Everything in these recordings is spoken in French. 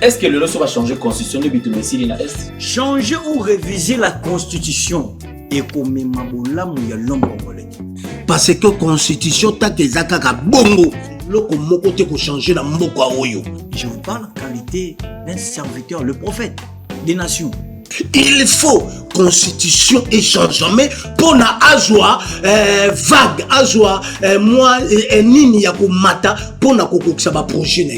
Est-ce que le loso va changer la constitution de Bitumesili na Est? Changer ou réviser la constitution et comme mabolamu ya l'homme congolais. Parce que constitution ta kezaka ka bongo. Loko moko te ko changer na mboko oyo. Je vous parle en qualité d'un serviteur, le prophète des nations. Il faut constitution et changement pour na azwa vague azwa moi nini ya ko mata pour na kokokisa ba projet na.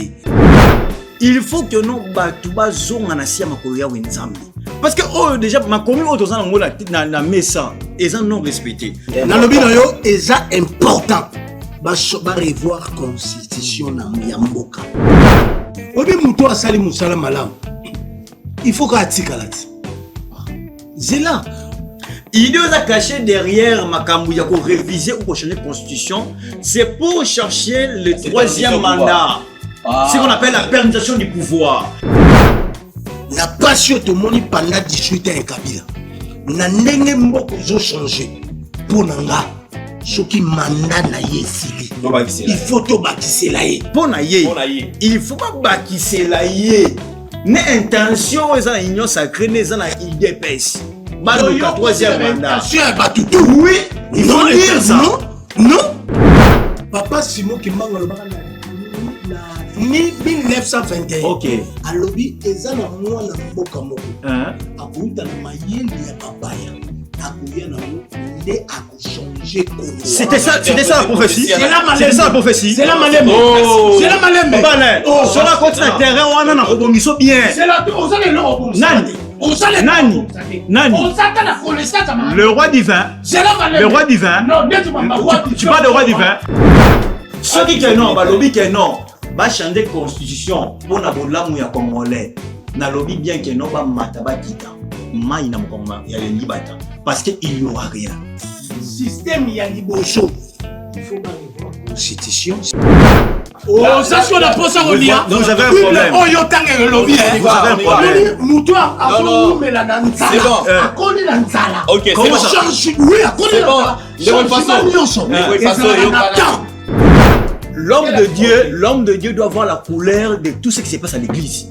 Il faut que nous batuba zonga na sia makolo ya wenzambi. Parce que oh déjà ma commune autour na mesa ils en non respecté. Na lobi na yo eza important. Ba revoir constitution na mboka. Obi muto asali musala malamu. Il faut qu'atika lati. Zela. Il doit cacher derrière Makambouya pour réviser ou pour changer la constitution. C'est pour chercher le troisième mandat. C'est ce qu'on appelle la permutation du pouvoir. La passion de moni pendant 18 ans en Kabila. Na ndenge mboko zo changer. Pour nanga. Ce qui mandat na yesili. Il faut to bakisela ye. Pour na ye. Il faut pas bakisela ye. Né intention eza na union sacrée né eza na idée épaisse. Balo le troisième mandat. Oui, il faut dire ça. Non. Papa Simon qui m'a le baran ni 1921. OK. Alobi eza na mwana mboka moko. Akuita na mayeli ya babaya. Akuya na nde akuchanger Congo. C'était ça la prophétie. C'est la malème. C'est ça la prophétie. C'est la malème. C'est la malème. Balé. Sur la côte de terrain on a robomiso bien. C'est la on ça le robomiso. Nani. Le roi divin. Le roi divin. Non, tu parles de roi divin. Ceux qui est non, balobi qui est non. Va changer constitution pour na bolamu ya congolais. Na lobi bien que non ba mataba kita. Mai na mkonga ya libata parce que il y aura rien. Système ya liboso. Il faut pas revoir constitution. Oh, ça ce qu'on a posé au lien. Vous avez un problème. Oh, yo tanga le lobby. Vous avez un problème. Mutoa azo mela na nzala. C'est bon. Akoni na nzala. OK, c'est bon. Change oui, akoni na nzala. De façon. L'homme de Dieu doit voir la couleur de tout ce qui se passe à l'église.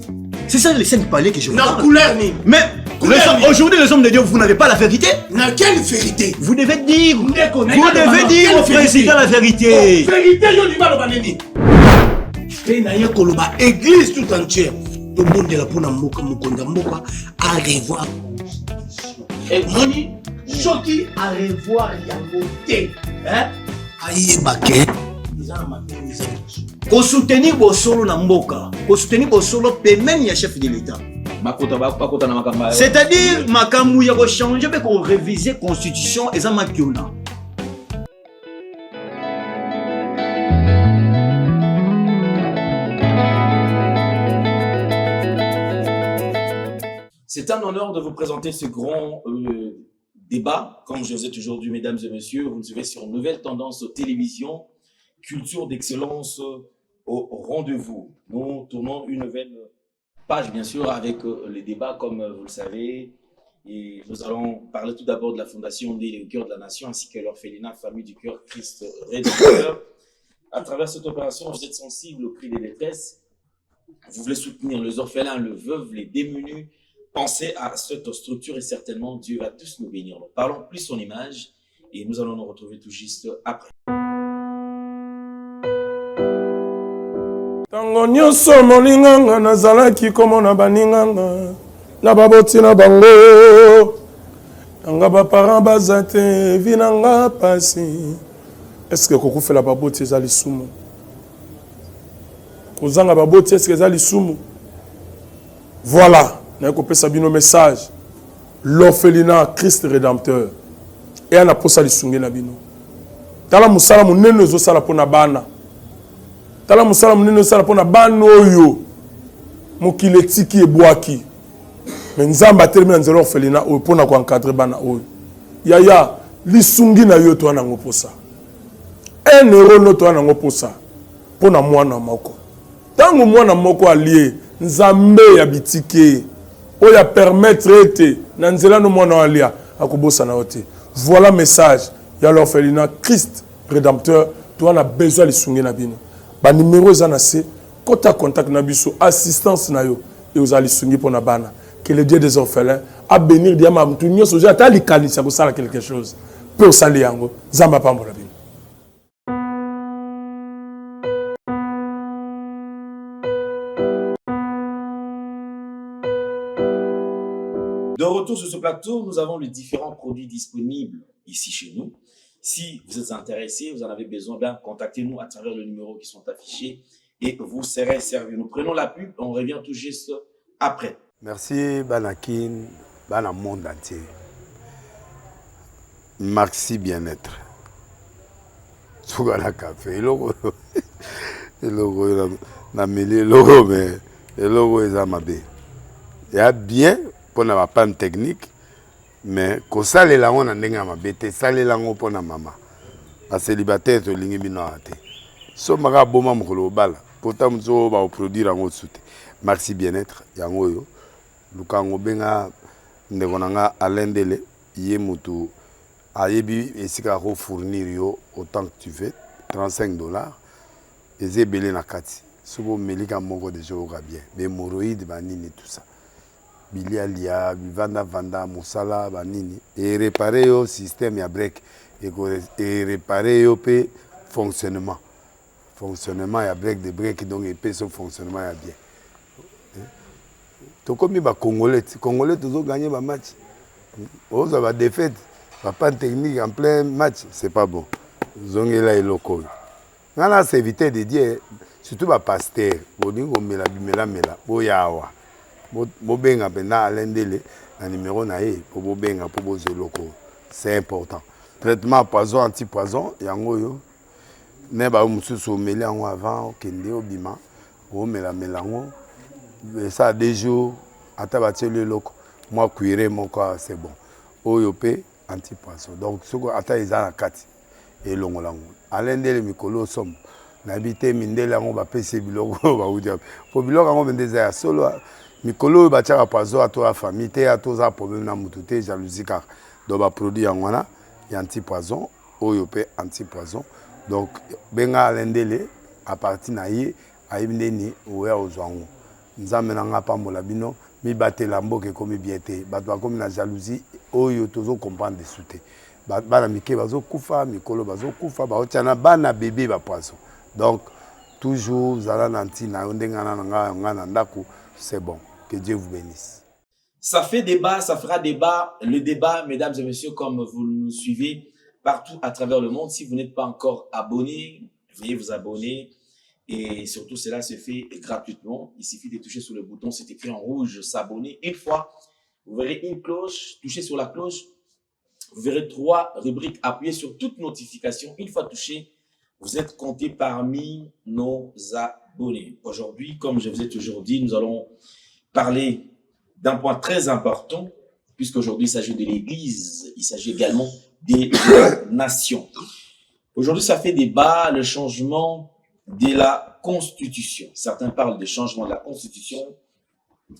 C'est ça les saints palais que je veux. La couleur ni. Mais aujourd'hui les hommes de Dieu, vous n'avez pas la vérité. Na quelle vérité? Vous devez dire au président la vérité. Vérité yo di malo baneni. Et na ye koloba église tout entière. To monde la pona mboka mukonda mboka à revoir. Et moni choki à revoir ya côté. Hein? Aïe baké. Ko soutenir Bosolo na mboka. Ko soutenir Bosolo pemeni ya chef de l'État. C'est-à-dire makambu ya ko changer be ko réviser constitution et ça makiona. C'est un honneur de vous présenter ce grand débat. Comme je vous ai toujours dit, mesdames et messieurs, vous nous suivez sur Nouvelle Tendance Télévision, culture d'excellence au rendez-vous. Nous tournons une nouvelle page, bien sûr, avec les débats, comme vous le savez. Et nous allons parler tout d'abord de la Fondation Ndélé au cœur de la nation, ainsi que l'orphelinat Famille du Cœur Christ Rédempteur. À travers cette opération, vous êtes sensible au cri des détresses. Vous voulez soutenir les orphelins, les veuves, les démunis. Pensez à cette structure et certainement Dieu va tous nous bénir. Donc, parlons plus son image et nous allons nous retrouver tout juste après. Tango nyonso molinganga nazalaki komona baninganga na baboti na bango nanga baparent baza te vi nanga pasi. Est-ce que kokufela baboti ezali sumu? Kozanga baboti est-ce que ezali sumu? Voilà. Nakopesa bino message. L'orphelinat Christ Rédempteur. Et ana posa lisunge na bino. Tala musala munene zo sala pona bana. Tala musala munene sala pona bana oyo. Mokile tiki ebwaki. Mais nzamba termina nzelo orphelinat oyo pona ko encadrer bana oyo. Yaya lisungi na yo to ana ngoposa. 1 euro no to ana ngoposa. Pona mwana moko. Tango mwana moko alie nzambe ya bitike. Oya permettre ete na nzela no mwana alia akobosa na ote. Voilà message ya l'orphelinat Christ Rédempteur. Tu as besoin de sunge na bino. Ba numéro za na se kota contact na biso assistance na yo et aux alisungi pour Nabana. Que le Dieu des orphelins a bénir Diama Moutounio Soja, à l'Ikani, ça vous sert quelque chose. Peu au Saliango, Zamba Pambolabine. De retour sur ce plateau, nous avons les différents produits disponibles ici chez nous. Si vous êtes intéressé, vous en avez besoin, bien contactez-nous à travers le numéro qui sont affichés et vous serez servi. Nous prenons la pub, on revient tout juste après. Merci Banakin, Bana monde entier. Maxi bien-être. Sougala café, le logo na mêlé logo mais le logo est amabé. Il y a bien pour na panne technique mais ko sale la on ndenga mabete sale la ngo pona mama. Ba célibataire to lingi bino ate. So maga boma mukolo bala. Pourtant mzo ba produire ngo soute. Maxi bien-être yango yo. Lukango benga ndekonanga alendele ye mutu ayebi esika ko fournir yo autant que tu veux $35 eze belé na kati sobo melika moko de jour bien mais hémorroïdes banini tout ça bilialia vanda musala banini et réparer yo système ya break et réparer yo pe fonctionnement ya break de break donc et pe son fonctionnement ya bien. To comme ba congolais toujours gagner ba match. On va défaite, pas technique en plein match, c'est pas bon. Zongela et local. Nana c'est éviter de dire surtout ba pasteur, boningo mela boyawa. Bo benga bena alendele na numéro na e pour bo benga pour bo zeloko. C'est important. Traitement poison anti-poison yango yo. Ne ba mususu meli yango avant kende obima, o melango. Ça a des jours, à tabater le loco, moi cuire mon corps, c'est bon. Oyopé, anti-poisson. Donc, ce qu'on attend, ils ont la carte. Et l'on Alain de Mikolo somme. N'habité Mindela, on va payer Biloko, on va vous dire. Pour Biloko, on va dire solo. Mikolo, il va tirer à poisson à toi, famille, à toi, problème à moutouté, jalousie, car. Donc, va produire en wana, il y a anti-poison, Oyopé, anti-poison. Donc, Benga Alain Dele, à partir d'Aïe, Aïmdeni, Oué, aux Ouangou. Nous avons pambola bino mi batela mboke comme biété batwa comme la jalousie oyo tozo comprendre de souté bana mike bazo kufa mikolo bazo kufa ba otiana bana bébé ba poisson donc toujours zala nanti na ndengana nga ndako c'est bon que Dieu vous bénisse. Ça fait débat, ça fera débat, le débat mesdames et messieurs comme vous nous suivez partout à travers le monde. Si vous n'êtes pas encore abonné, veuillez vous abonner. Et surtout, cela se fait gratuitement. Il suffit de toucher sur le bouton, c'est écrit en rouge, s'abonner. Une fois, vous verrez une cloche, touchez sur la cloche, vous verrez 3 rubriques, appuyez sur toute notification. Une fois touché, vous êtes compté parmi nos abonnés. Aujourd'hui, comme je vous ai toujours dit, nous allons parler d'un point très important, puisqu'aujourd'hui, il s'agit de l'Église, il s'agit également des nations. Aujourd'hui, ça fait débat, le changement de la Constitution. Certains parlent de changement de la Constitution,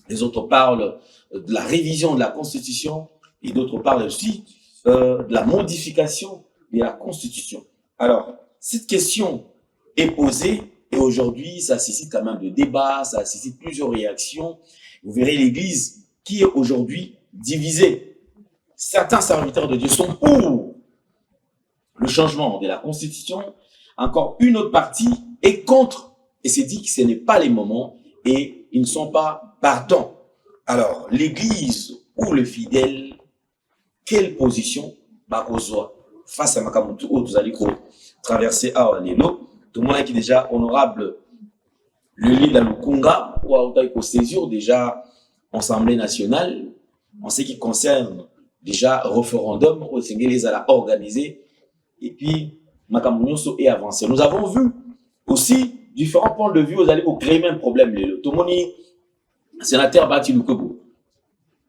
les autres parlent de la révision de la Constitution et d'autres parlent aussi de la modification de la Constitution. Alors, cette question est posée et aujourd'hui, ça suscite quand même de débats, ça suscite plusieurs réactions. Vous verrez l'Église qui est aujourd'hui divisée. Certains serviteurs de Dieu sont pour le changement de la Constitution. Encore une autre partie est contre et se dit que ce n'est pas les moments et ils ne sont pas partants. Alors, l'Église ou le fidèle, quelle position bakozwa face à Makamutu ou Tuzaliko traverser à Lelo, tout le monde qui est déjà honorable le livre de Lukunga ou à saisir déjà Assemblée nationale en ce qui concerne déjà référendum au Sénégalais à la organiser et puis Makamunyoso est avancé. Nous avons vu aussi différents points de vue, vous allez créer même problème. Tout le monde sénateur Bati Lukobo.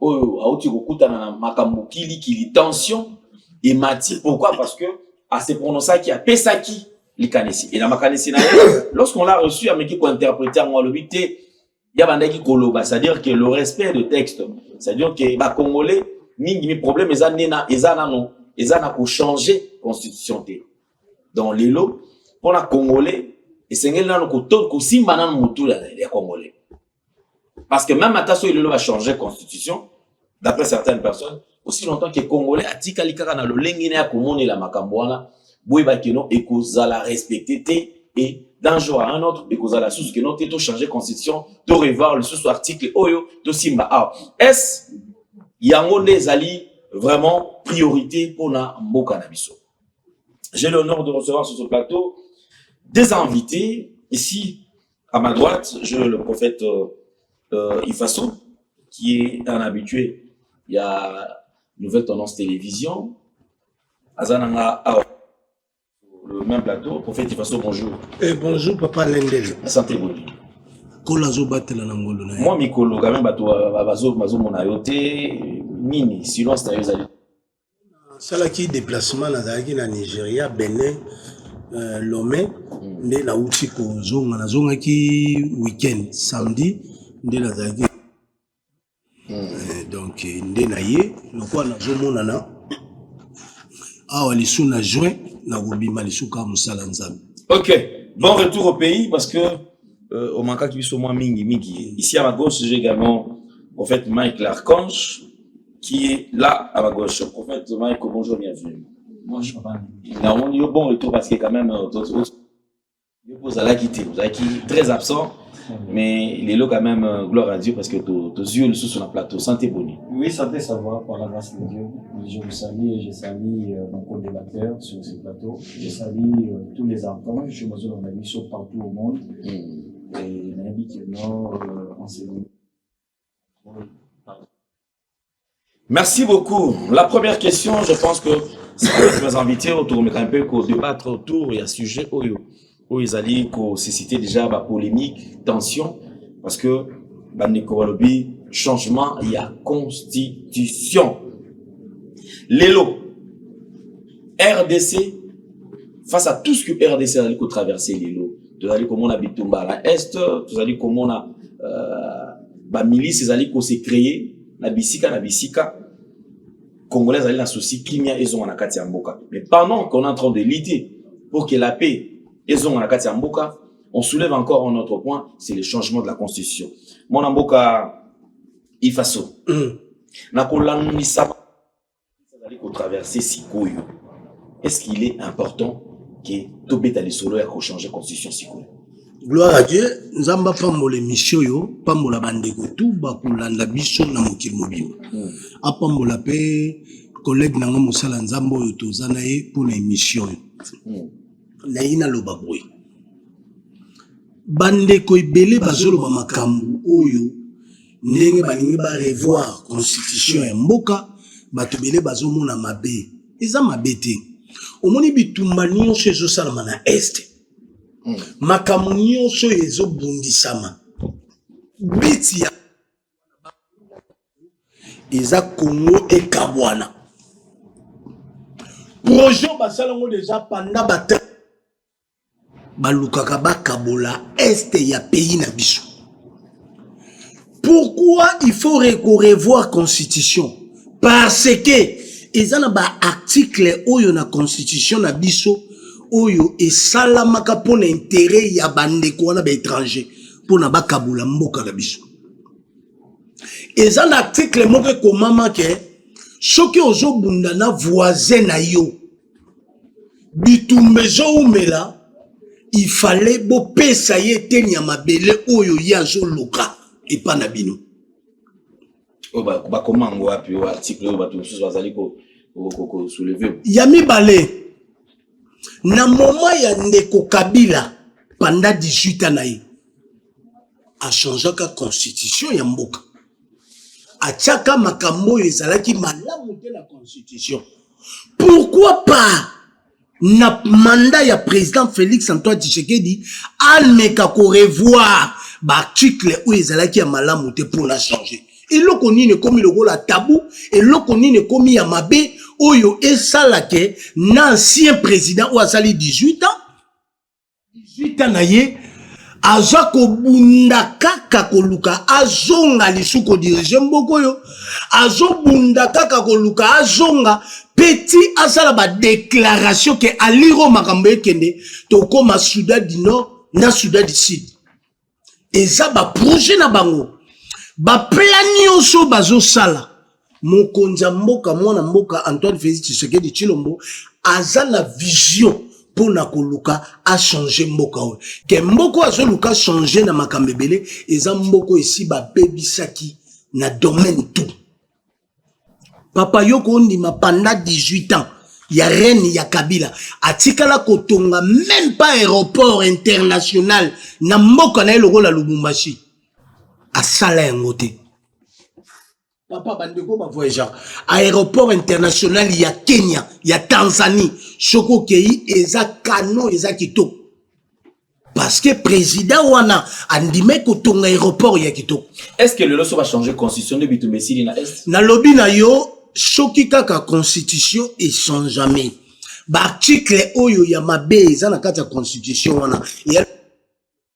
Oh, aouti kokuta na makambo kili tension et mati. Pourquoi? Parce que à ce prononçant qui a pesaki les kanesi. Et la makanesi na lorsqu'on l'a reçu, à qui interpréter en lobité, il y a bandaki koloba, c'est-à-dire que le respect de texte, c'est-à-dire que ba congolais mingi mi problème ezana ko changer constitution té. Dans les lots pour la congolais et c'est ngel nano ko simba nano mutu la les congolais. Parce que même Atasso il va changer la constitution, d'après certaines personnes, aussi longtemps que les Congolais a dit qu'il y a le lengine à komone la makambouana, boiba keno et kozala respecté et d'un jour à un autre, et kozala sous que non to changer constitution, de revoir le sous article oyo to simba. Alors, est-ce yango des ali vraiment priorité pour na mboka na biso? J'ai l'honneur de recevoir sur ce plateau des invités. Ici, à ma droite, j'ai le prophète Ifasso, qui est un habitué. Il y a Nouvelle Tendance Télévision. Azananga, le même plateau. Prophète Ifasso, bonjour. Bonjour, papa Lendel. Santé, bonjour. Moi, Mikolo, quand même, bazo monayote, nini, sinon c'est à Salaki déplacement na Nigeria, Benin, Lomé, nde na uti ko zonga na zonga ki week-end samedi nde na zaki. Donc nde na ye lokwa na zomona na awa lisu na juin na gobima lisu ka musala nzambe. OK, bon retour au pays parce que au manque qui sont moins mingi. Ici à ma gauche, j'ai également le prophète Mike l'Archange qui est là à ma gauche. Le prophète Mike, bonjour, bienvenue. Bonjour. On y a bon retour parce que quand même, vous allez quitter, très absent, mais il est là quand même, gloire à Dieu, parce que tes yeux sont sur le plateau. Santé, Boni. Oui, santé, ça va, par la grâce de Dieu. Je vous salue et je salue mon co-débatteur sur ce plateau. Je salue tous les enfants. Je suis dans la mission partout au monde. Et Nabi qui est nord, enseigné. Merci beaucoup. La première question, je pense que c'est avec mes invités autour, mais un peu qu'on débattre autour, il y a sujet où ils allaient susciter déjà la polémique, tension, parce que changement, il y a constitution. L'élo, RDC, face à tout ce que RDC a traversé l'élo, tu as dit comment on a Bitumba à l'Est, tu as dit comment on a milice, ils s'est créé, na bisika, Congolais allaient dans souci kimia ils ont en akati mboka. Mais pendant qu'on est en train de lutter pour que la paix ils ont en akati mboka, on soulève encore un autre point, c'est le changement de la constitution. Mon mboka Ifasso. Na kolanisa allait traverser Sikoyo. Est-ce qu'il est important que Tobeta les solo a changer constitution Sikoyo? Gloire à Dieu, Nzamba pambola mission yo, pambola bandeko tout ba kulanda biso na mokili mobimba. Apambola pe collègue nanga musala Nzambo yo tozana ye pour na mission yo. Na ina loba boy. Bandeko ibele bazolo ba makambu oyo ndenge balingi ba revoir constitution ya mboka bato bele bazomona mabe. Eza mabe te. Omoni bitumba nyonso ezosalama na este. Makambo nyonso ezobundisama biti ya eza Congo ekabwana projet basalango déjà pendant bata balukaka bakabola este ya pays na biso. Pourquoi il faut revoir constitution? Parce que eza na ba article oyo na constitution na biso oyo esalamaka pour l'intérêt ya bandeko wana ba étranger pour na bakabula mboka na biso. Eza na article moko komama ke soki ozobunda na voisin na yo bitumbe zoumela il fallait bopesa ye teni ya mabele oyo ya zoloka epa na bino. Ba komango api o article oyo bato mosusu bazali ko soulever. Ya mibale na moment ya ndeko Kabila pendant 18 ans na ye a changé la constitution ya mboka a tchaka makambo ezalaki malamu te la constitution. Pourquoi pas na mandat ya président Félix Antoine Tshisekedi almeka ko revoir ba article ou ezalaki ya malamu te pour la changer. Et loko nini komi lokola tabou et loko nini komi ya mabe oyo esalake l'ancien président ou asali 18 ans na ye aza ko bunda kaka koluka azonga lisuko dirige mboko yo azo bunda kaka koluka azonga petit asala ba déclaration que aliro makambo ekende to koma Soudan du Nord na Soudan du Sud eza ba projet na bango Ba plan nyonso bazo sala. Mokonza mboka mwana mboka Antoine Félix Tshisekedi Tshilombo aza na vision pour na koluka a changer mboka oyo. Ke mboko azo luka changer na makambebele eza mboko esi ba bebisaki na domaine tout. Papa yoko ndima pendant 18 ans ya reine ya Kabila atikala kotonga même pas aéroport international na mboka na eloko la Lubumbashi asala yango te. Papa bandeko ba voyageur aéroport international ya Kenya ya Tanzanie Choko Kei eza kano eza kitoko parce que président wana andime kotonga aéroport ya kitoko. Est-ce que le loso va changer constitution de Bitumbesili na est na lobby na yo Choki kaka constitution et change jamais. Ba article oyo ya mabe eza na kati ya constitution wana. Ya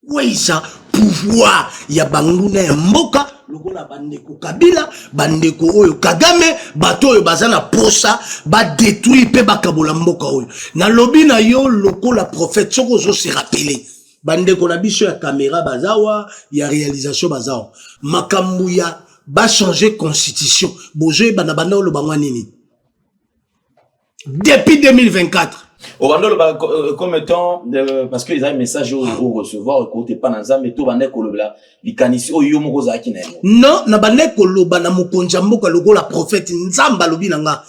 weisa pouvoir ya banguna ya mboka lokola bandeko Kabila, bandeko oyo Kagame, bato oyo bazana posa, ba détruire pe bakabola mboka oyo. Na lobby na yo lokola prophète soko zo se rappeler. Bandeko na biso ya caméra bazawa, ya réalisation bazawa. Makambu ya ba changer constitution. Bozoe banabanda olo bangwa nini. Depuis 2024. Au bandolo comme étant parce qu'ils ont un message au recevoir côté pas dans ça mais tout bande kolobla likanisi oyo moko za kina. Non, na bande koloba na mokonza mboka lokola prophète nzamba lobi nanga.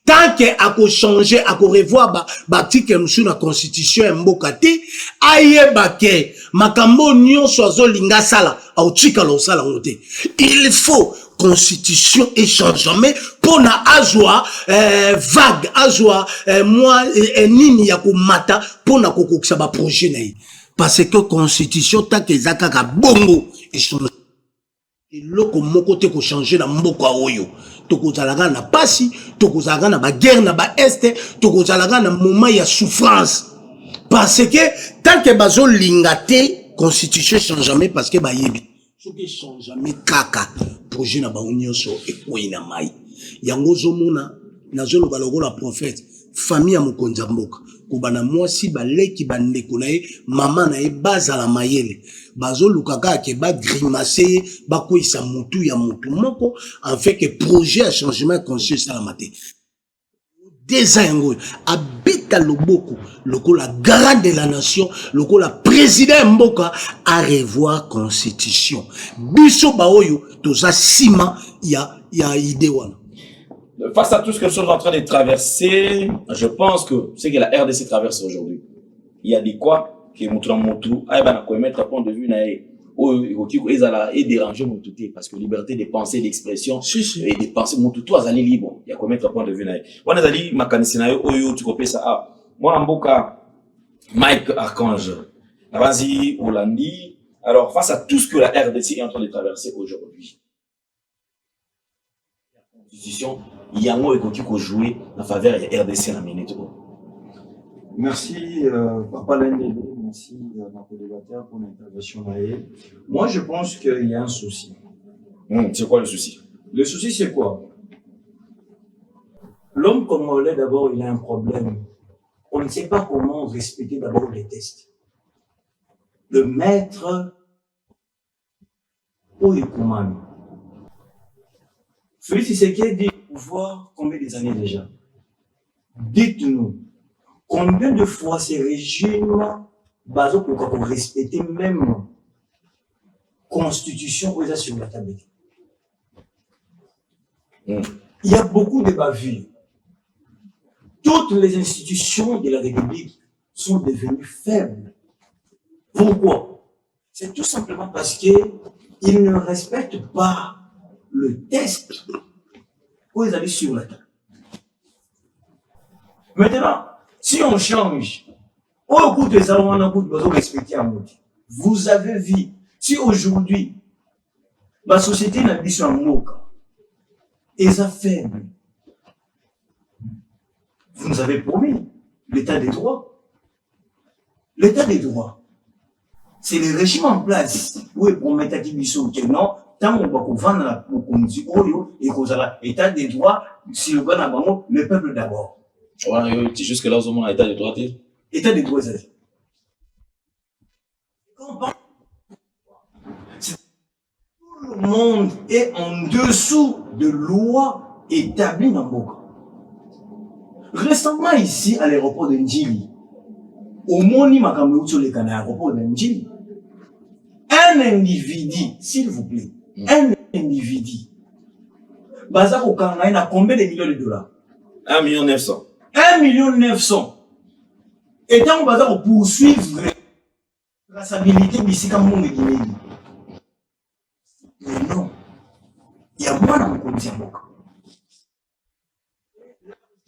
Tant que ako changer, ako revoir ba article mshu na constitution ya mboka te, ayeba ke makambo nyonso azolinga sala, au chika lo sala ngote. Il faut constitution et changement pour na azwa vague, azwa moi nini ya kumata pour na kokokisa ba projet na yi. Parce que constitution tant que zakaka bongo et changement. Loko moko te ko changer na mboka oyo. Tokozalaga na pasi, tokozalaga na ba guerre na ba este, tokozalaga na moment ya souffrance. Parce que tant que bazo lingate constitution change jamais parce que ba yebi. Soki change jamais kaka projet na ba union so ekoi na mai. Yango zomona nazolo baloko la prophète famille ya mokonza mboka. Kubana mwasi baleki bandeko na ye mama na ye bazala mayele bazo lukaka ke ba grimacer ba koisa mutu ya mutu moko en fait que projet à changement conscience à la maté des ans habita loboko lokola garant de la nation lokola président mboka à revoir constitution biso ba oyo toza sima ya idée wana. Face à tout ce que nous sommes en train de traverser, je pense que ce que la RDC traverse aujourd'hui, il y a des quoi que Moutou, aïe, mettre un point de vue, et déranger Moutou, parce que liberté de pensée, d'expression, et de penser, Moutou, azali libre, il y a quoi mettre un point de vue, moi, azali, ma canisina, tu copes ça, moi, en boka, Mike Archange, Razi, Hollandi, alors, face à tout ce que la RDC est en train de traverser aujourd'hui, la constitution, il y a un mot qui peut jouer en faveur de RDC à la minute. Merci, Papa Lendele, merci à notre débatteur pour l'intervention. Moi, je pense qu'il y a un souci. C'est quoi le souci? Le souci, c'est quoi? L'homme congolais, d'abord, il a un problème. On ne sait pas comment respecter d'abord les tests. Le maître, Oyukumani. Félix Tshisekedi pouvoir combien des années déjà? Dites-nous, combien de fois ces régimes basés pour respecter même constitution ou sur la table? Il y a beaucoup de bavures. Toutes les institutions de la République sont devenues faibles. Pourquoi? C'est tout simplement parce qu'ils ne respectent pas le test où ils allaient sur la table. Maintenant, si on change, vous avez vu, si aujourd'hui, la société n'a pas un mot, et ça faible, vous nous avez promis l'état des droits. L'état des droits, c'est le régime en place où ils promettent à qui que non, tant qu'on va vendre la conduite et qu'on a l'état des droits, si le peuple d'abord. Ouais, jusque là, on a l'état des droits. État des droits, c'est le monde est en dessous de lois établies dans Mboka. Récemment ici, à l'aéroport de Ndjili, au Moni Makamou sur les aéroport de Ndjili, un individu, s'il vous plaît, un individu, Bazar au Kangaï a combien de millions de dollars? 1 900 000 000 900. Et tant que Bazar poursuivre la traçabilité d'ici quand on est Guinée. Mais non, il y a moins dans mon comité Mboka.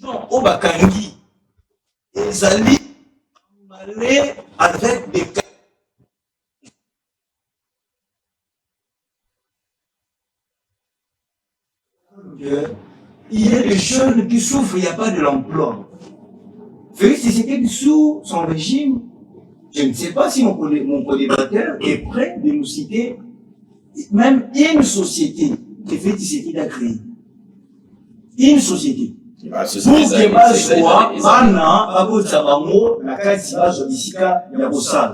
Non, au Bakangi, ils allaient aller avec des cas. Il y a des jeunes qui souffrent, il n'y a pas de l'emploi. Félix Tshisekedi sous son régime, je ne sais pas si mon co-débatteur est prêt de nous citer même une société que Félix Tshisekedi a créée. Une société. Pour que bazwa bana babota bango na kati bazwa bisika ya kosala.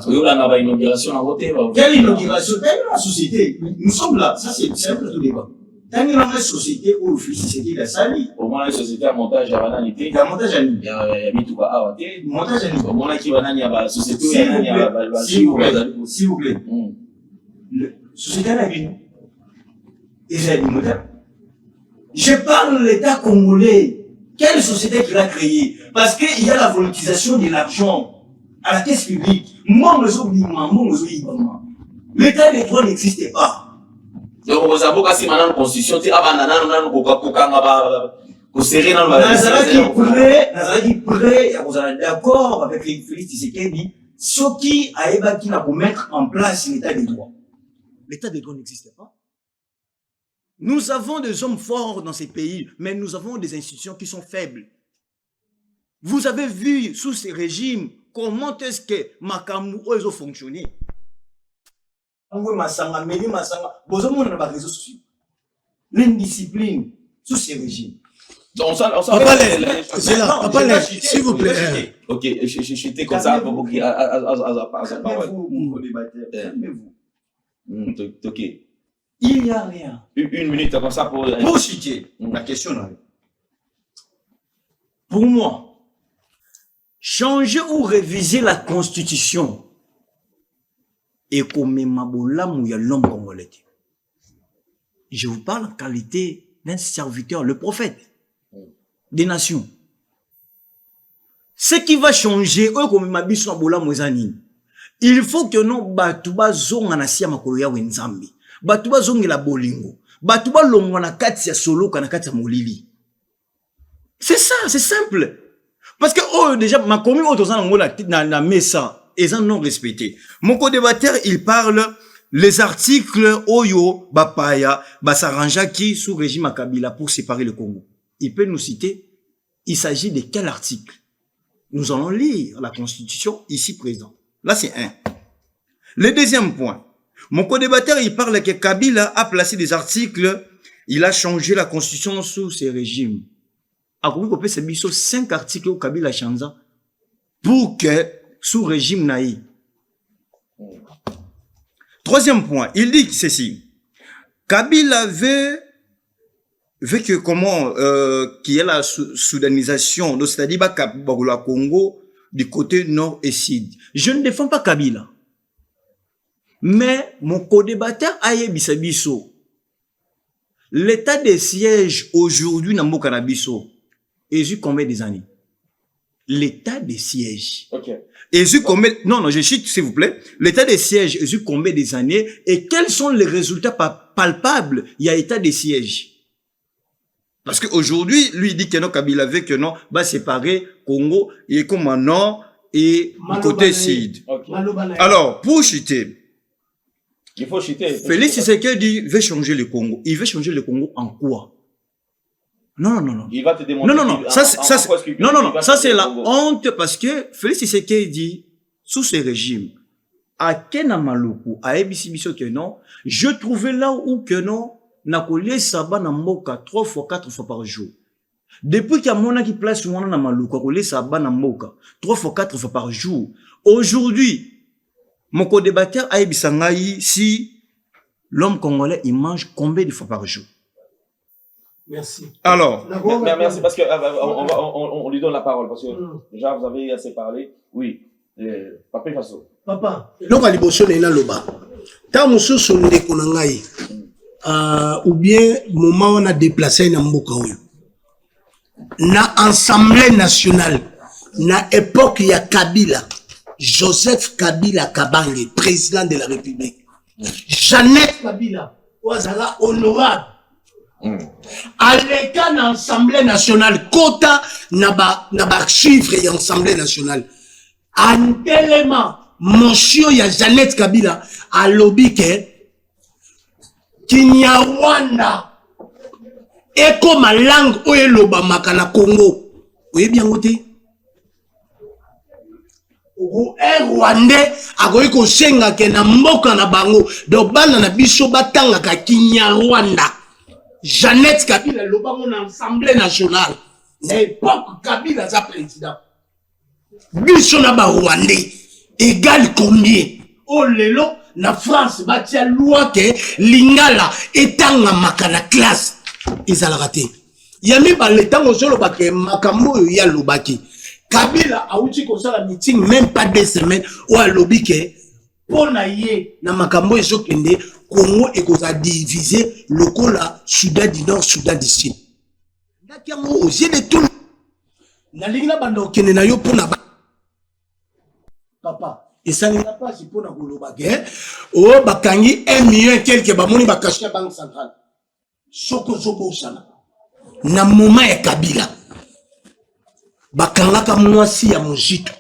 Quelle inauguration? Quelle société? Nous sommes là, ça c'est simple tout débat. Tant qu'il y a une société où Félix Tshisekedi a sali. Au moins la société a montage à banalité. Il y a montage à nous. Il y a mis tout à awate. Montage à nous. Au moins qui va nani à société. S'il vous plaît. S'il vous plaît. Société à la vie. Et j'ai dit modèle. Je parle de l'État congolais. Quelle société qu'il a créée? Parce qu'il y a la volontisation de l'argent à la caisse publique. L'État des droits n'existait pas. Donc, vous avez qu'à si maintenant la constitution, tu as vous êtes d'accord avec les Félix Tshisekedi, ce qui a ébattu pour mettre en place l'État des droits. L'État des droits n'existait pas. Nous avons des hommes forts dans ces pays, mais nous avons des institutions qui sont faibles. Vous avez vu sous ces régimes comment est-ce que Makamou a fonctionné. L'indiscipline sous ces régimes. On s'il vous plaît. Ok, j'étais comme ça pour qu'il ok. Il n'y a rien. Une minute comme ça pour citer la question. Pour moi, changer ou réviser la constitution et comme l'homme congolais. Je vous parle en qualité d'un serviteur, le prophète des nations. Ce qui va changer, il faut que nous batuba zonga na siya makolo ya wenzambi. Batuba zonga la bolingo. Batuba longo na kati ya solo kana kati ya molili. C'est ça, c'est simple. Parce que oh déjà ma commune autozana ngola na mesa et non respecté. Mon co-débatteur il parle les articles Oyo Bapaya Basaranja qui sous régime à Kabila pour séparer le Congo. Il peut nous citer. Il s'agit de quel article? Nous allons lire la Constitution ici présent. Là, c'est un. Le deuxième point. Mon co-débatteur, il parle que Kabila a placé des articles. Il a changé la Constitution sous ces régimes. À quoi on peut se mettre sur 5 articles où Kabila a changé pour que sous régime naïf. Troisième point. Il dit ceci. Kabila veut que comment qu'il y ait la soudanisation, c'est-à-dire la Congo du côté nord et sud. Je ne défends pas Kabila. Mais mon co-débatteur Aye Bisabiso, l'état des sièges aujourd'hui dans Mboka Biso, est eu combien des années? L'état des sièges. Ok. Non, je chute s'il vous plaît. L'état des sièges est eu combien des années et quels sont les résultats palpables? Il y a état des sièges. Parce qu'aujourd'hui, lui, il dit que non, Kabila veut que non, va séparer Congo et comme un nord et côté sud. Okay. Alors, pour chuter, il faut chuter. Félix Tshisekedi veut changer le Congo. Il veut changer le Congo en quoi? Non. Il va te demander. Non. Ça, c'est la honte parce que Félix Tshisekedi dit, sous ces régimes, à Kenamaluku, à Ebisibiso que non, je trouvais là où que non, na kolie saba na mboka 3 fois 4 fois par jour. Depuis qu'il y a mon qui place sur na maluka kolie saba na mboka 3 fois 4 fois par jour. Aujourd'hui, mon co-débatteur a ebisangai si l'homme congolais, il mange combien de fois par jour? Merci. Alors, merci parce que on lui donne la parole parce que déjà vous avez assez parlé. Oui, Papa Faso. Papa, donc à l'ibosson est là loba. Tant monsieur son ndekonangai, ou bien moment on a déplacé na mboka oyo. Na Assemblée nationale, na époque ya Kabila, Joseph Kabila Kabange, président de la République. Jeannette Kabila, Ouazala honorable. À l'écart de l'Assemblée nationale, quota n'a pas chiffre de l'Assemblée nationale. En tellement, monsieur ya Jeannette Kabila, à lobby que Kinyarwanda, et comme la langue oye loba makana Congo. Vous bien côté? Un Rwandais a goye ko senga ke na mboka na bango, donc bana na biso batanga ka Kinyarwanda. Jeannette Kabila, le bango na Assemblée nationale. L'époque Kabila sa président. Biso na ba Rwandais. Égal combien? Oh lelo, na France, batia loi ke lingala etanga makana classe. Ils ont raté. Yami ba letango solo ba ke makambo yo ya lobaki. Kabila a uti ko sala meeting même pas 2 semaines ou a lobby ke pona ye na makambo eso kende Congo et qu'on a divisé le Kola, Soudan du Nord, Soudan du Sud. Aux yeux de tout. La ligne là, papa, et ça n'est pas si pour nous baguer. Oh, bakangi 1 million quelques bamoni bakashi la banque centrale. Soko soko sana. Na moment ya Kabila. Bakanga ka mwasi ya mojito.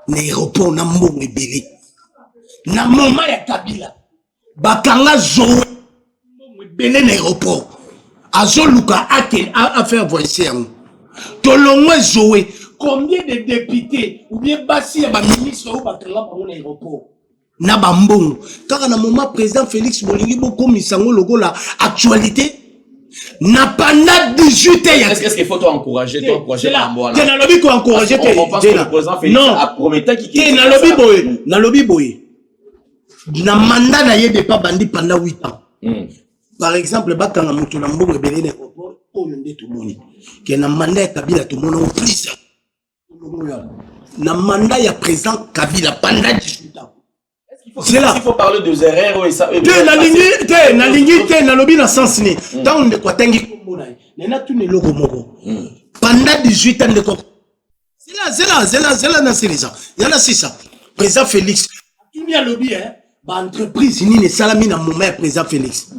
Na aéroport na mbongo ebele. Na moment ya Kabila. Bakanga Zoé, belé l'aéroport. Azoluka a fait voici. Tolongwe Zoé, combien de députés ou bien Bassi à ministre ou Bakanga par l'aéroport? Na bambon. Car à un moment, président Félix Bolingi beaucoup misango logo la actualité. N'a pas 18 ans. Est-ce qu'il faut t'encourager? T'encourager la mboala. T'es dans le lobby qu'on encourager. On pense que le président Félix a promis qu'il t'es dans le lobby boy. Dans le lobby boy. Na mandat na yé de pas bandi pendant 8 ans. Par exemple, bakanga mutu na mbongo ebele na aéroport oyo nde tomoni. Ke na mandat ya Kabila tomona en prison. Na mandat ya président Kabila pendant 18 ans. C'est là. Il faut parler de erreurs et ça. Na lingi na lobby na sens ni. Tant on de quoi tangi komona. Na tu ne logo moko. Pendant 18 ans de quoi. C'est là na c'est ça. Yana c'est ça. Président Félix. Tu viens lobby hein. Ba entreprise ni ne salami na moment président Félix.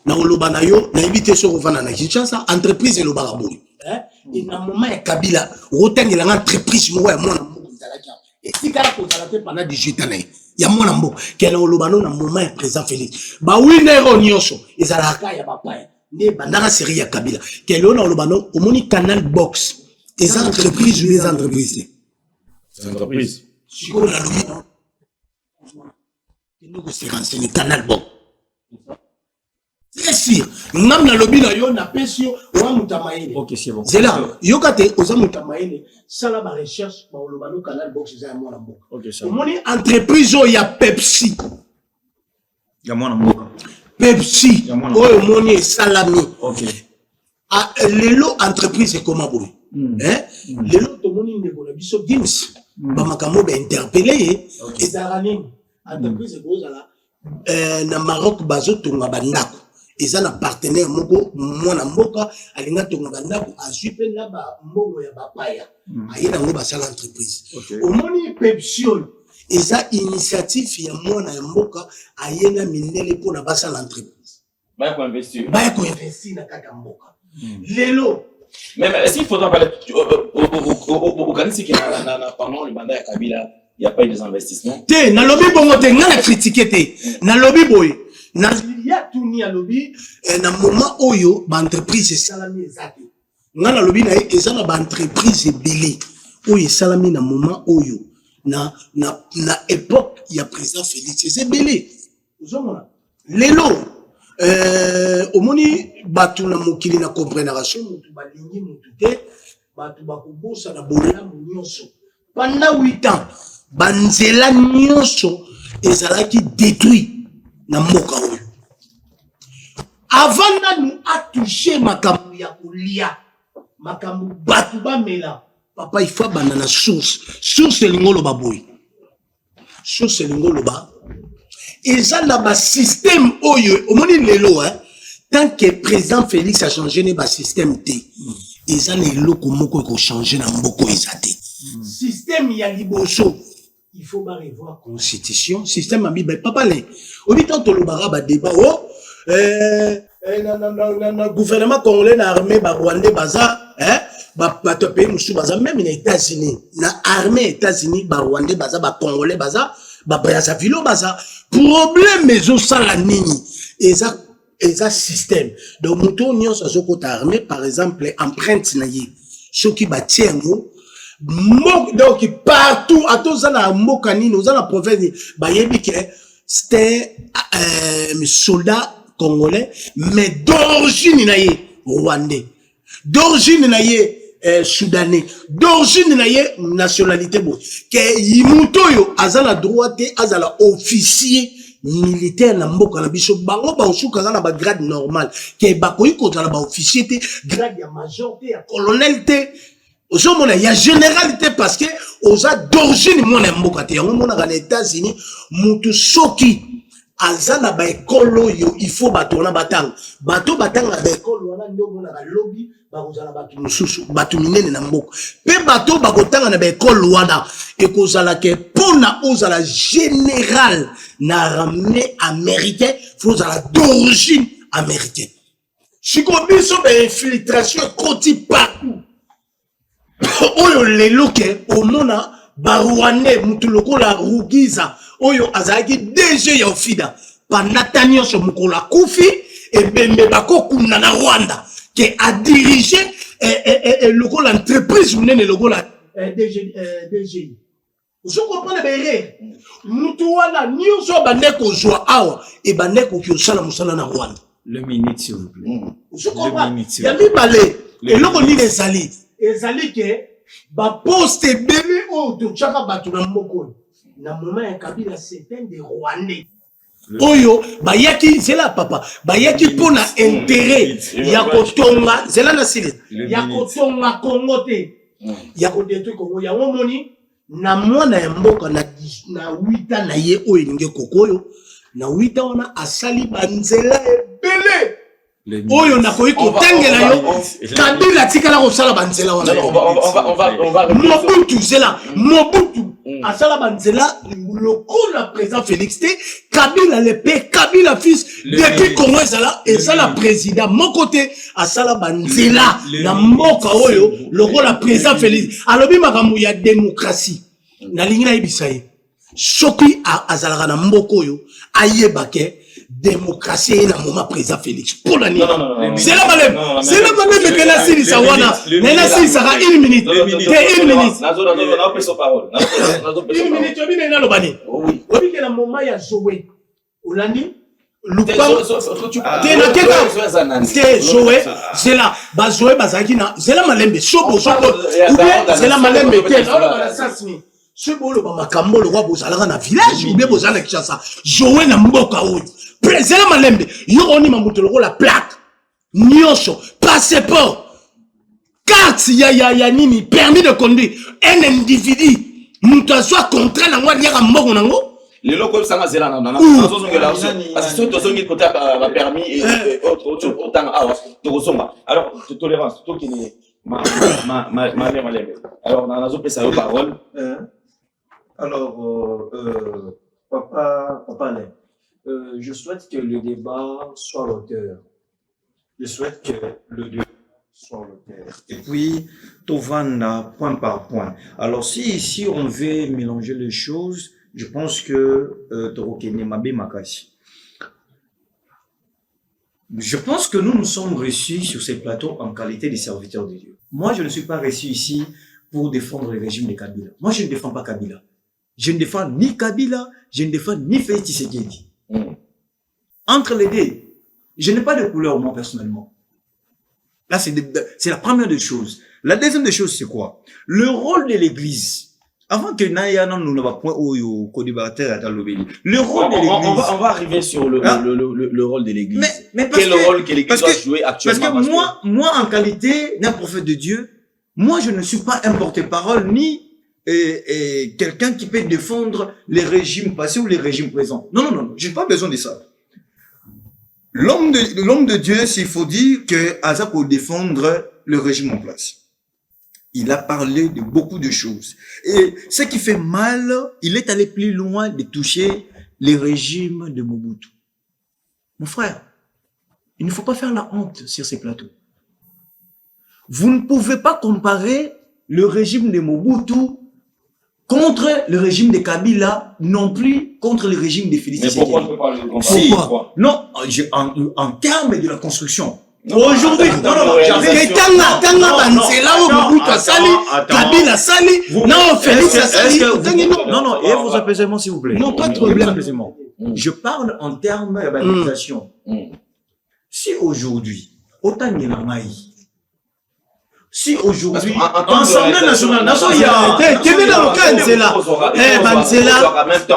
Na oloba na yo na invité sur ovana na Kinshasa entreprise lo baraboy. Hein? Et na moment ya Kabila, rotengela entreprise mo ya mona moko zalaki. Et si kala ko zalaki pendant 18 ans. Ya mona moko kela oloba no na moment ya président Félix. Ba winero nyosho ezalaka ya papa. Ne bandaka série ya Kabila. Kelo na oloba no omoni Canal Box. Les entreprises ou les entreprises. C'est entreprise. Siko na lobi no. Nous c'est renseigné Canal Box. C'est sûr. Nam na lobby na yo na pesio wa mutamaele. OK, c'est bon. C'est là. Yo kate oza mutamaele, sala ba recherche ba olobano Canal Box za mwana mboka. OK, c'est bon. Moni entreprise o ya Pepsi. Ya mwana mboka. Pepsi. Oyo moni salami. OK. Ah lelo entreprise comment boy. Hein? Lelo to moni ndeko na biso Gims. Ba makambo ba interpeller ezarani. Entreprise kozala na Maroc bazo tonga bandako. Eza na partenaire moko mwana mboka alinga tonga bandako azupe na ba mbongo ya bapaya. Ayena ngo basala entreprise. Omoni Pepsi eza initiative ya mwana ya mboka ayena minele pona basala entreprise. Baya ko investir. Baya ko investir na kaka mboka. Lelo mais est-ce qu'il faudra parler au Kanisi qui pendant le mandat de Kabila il n'y a pas eu des investissements. Té, na lobby bongo té, nga na critiqué té. Na lobby boy. Na ya tout ni à lobby, na moment oyo, ba entreprise salami ezate. Nga na lobby na eza na ba entreprise belé. Oyo salami na moment oyo. Na époque, il y a président Félix. C'est belé. Lelo, omoni, batu na mokili na compréhension, mutu balingi mutu té, batu bakubosa na bola munyoso. Pendant 8 ans, banzela nyonso ezalaki détruit na mboka oyo. avant nanu atouché makambo ya kolia makambo batu bamela papa il faut banana source lingolo baboy source lingolo ba eza na ba système oyo omoni lelo hein tant que président Félix a changé ne ba système T eza na eloko moko ko changer na mboko ezate système ya liboso il faut ba revoir constitution système abibe papa le obi tant to lobara ba débat oh na gouvernement congolais na armée ba rwandais baza hein ba to pays musu baza même na États-Unis na armée États-Unis ba rwandais baza ba congolais baza ba Brazzaville baza problème ezo sala nini eza système donc muto nyonso azokota armée par exemple empreinte na ye soki batie yango donc partout atoza na mboka nini oza na province bayebi ke c'était soldat congolais mais d'origine na ye rwandais d'origine na ye soudanais d'origine na ye nationalité bo ke yimuto yo azala droit te azala officier militaire na mboka na biso bango ba osuka na ba grade normal ke ba koyi ko ba officier te grade ya major te ya colonel te ozo mona ya généralité parce que oza d'origine mona mboka te yango mona na États-Unis mutu soki azana ba ekolo yo il faut batona batanga bato batanga ba ekolo wana ndio mona ba lobby ba kozala batu mususu batu minene na mboka pe bato bakotanga na ba ekolo wana ekozala ke pona ozala général na armée américain faut ozala d'origine américaine siko biso ba infiltration koti partout oyo lelo ke omona ba rwandais mutu lokola Rugiza oyo azaki DG ya Ofida panatania so mukola kufi ebembe bakokuna na Rwanda ke a diriger lokola entreprise munene lokola DG vous comprenez bien mutu wana nyonso bandeko zwa awa e bandeko ki osala musala na Rwanda le minute s'il vous plaît vous comprenez ya mibale eloko nini ezali ke ba poste bébé o to chaka batu na mboko na moment ya Kabila certains des Rwandais oyo bayaki zela papa bayaki pona intérêt ya kotonga zela na sile ya kotonga Congo te ya ko détruire Congo ya ngomoni na mwana ya mboka na 8 ans na ye oyo ninge kokoyo na 8 ans wana asali banzela ebele oyo nakoyi kotengela yo Kabila tikala kosala banzela wana on va Mobutu zela Mobutu asala banzela lokola président Félix te Kabila le père Kabila fils depuis Congo ezala président mon côté asala banzela na mboka oyo lokola président Félix alobi makambo ya démocratie na lingi na yebisa ye soki azalaka na mboka oyo ayebake démocratie na moment président Félix pour la nuit c'est la malem que la sili ça wana na sili ça a 1 minute que 1 minute na pesa parole 1 minute obi na lobani obi que na moment ya jouer olandi lupango te na keka te jouer c'est là ba jouer bazaki na c'est la malembe sobo ou bien c'est la malembe te na sasni sobo lo ba makambo lo wa bozalaka na village ou bien bozala Kinshasa jouer na mboka oyo président malembe yo oni mamuto la plaque nyonso passeport carte ya nini permis de conduire un individu muto soit contrat na ngwa nyaka mbongo nango lelo ko sanga zela na azozongela assistant tozongi kota ba permis et autre autant tozonga alors tolérance to qui ma malembe alors na nazo pesa yo parole alors papa je souhaite que le débat soit l'auteur. Je souhaite que le débat soit l'auteur. Et puis, tout va point par point. Alors, si on veut mélanger les choses, je pense que je pense que nous sommes reçus sur ces plateaux en qualité de serviteurs de Dieu. Moi, je ne suis pas reçu ici pour défendre le régime de Kabila. Moi, je ne défends pas Kabila. Je ne défends ni Kabila, je ne défends ni Félix Tshisekedi. Entre les deux, je n'ai pas de couleur moi personnellement. Là, c'est la première des choses. La deuxième des choses, c'est quoi? Le rôle de l'Église, Avant que Naya nous n'a pas point où co-débatteur à l'obéi. Le rôle de on l'église. va arriver sur le rôle de l'église. Mais parce quel que, rôle que l'église doit jouer actuellement? Parce que moi, en qualité d'un prophète de Dieu, moi, je ne suis pas un porte-parole ni quelqu'un qui peut défendre les régimes passés ou les régimes présents. Non, j'ai pas besoin de ça. L'homme de Dieu, s'il faut dire que Asa pour défendre le régime en place. Il a parlé de beaucoup de choses. Et ce qui fait mal, il est allé plus loin de toucher les régimes de Mobutu. Mon frère, il ne faut pas faire la honte sur ces plateaux. Vous ne pouvez pas comparer le régime de Mobutu contre le régime de Kabila, non plus contre le régime de Félix Tshisekedi. Mais pourquoi on ne peut pas le comparer? Pourquoi? Non, en termes de la construction. Aujourd'hui, j'arrive. Kabila Sali, non, Félix Sali. Non, et vos apaisements, s'il vous plaît. Non, pas de problème. Je parle en termes d'organisation. Si aujourd'hui, autant de Namaï, si aujourd'hui, Assemblée nationale, il y a. Quel dans le cas, c'est là. Banzela,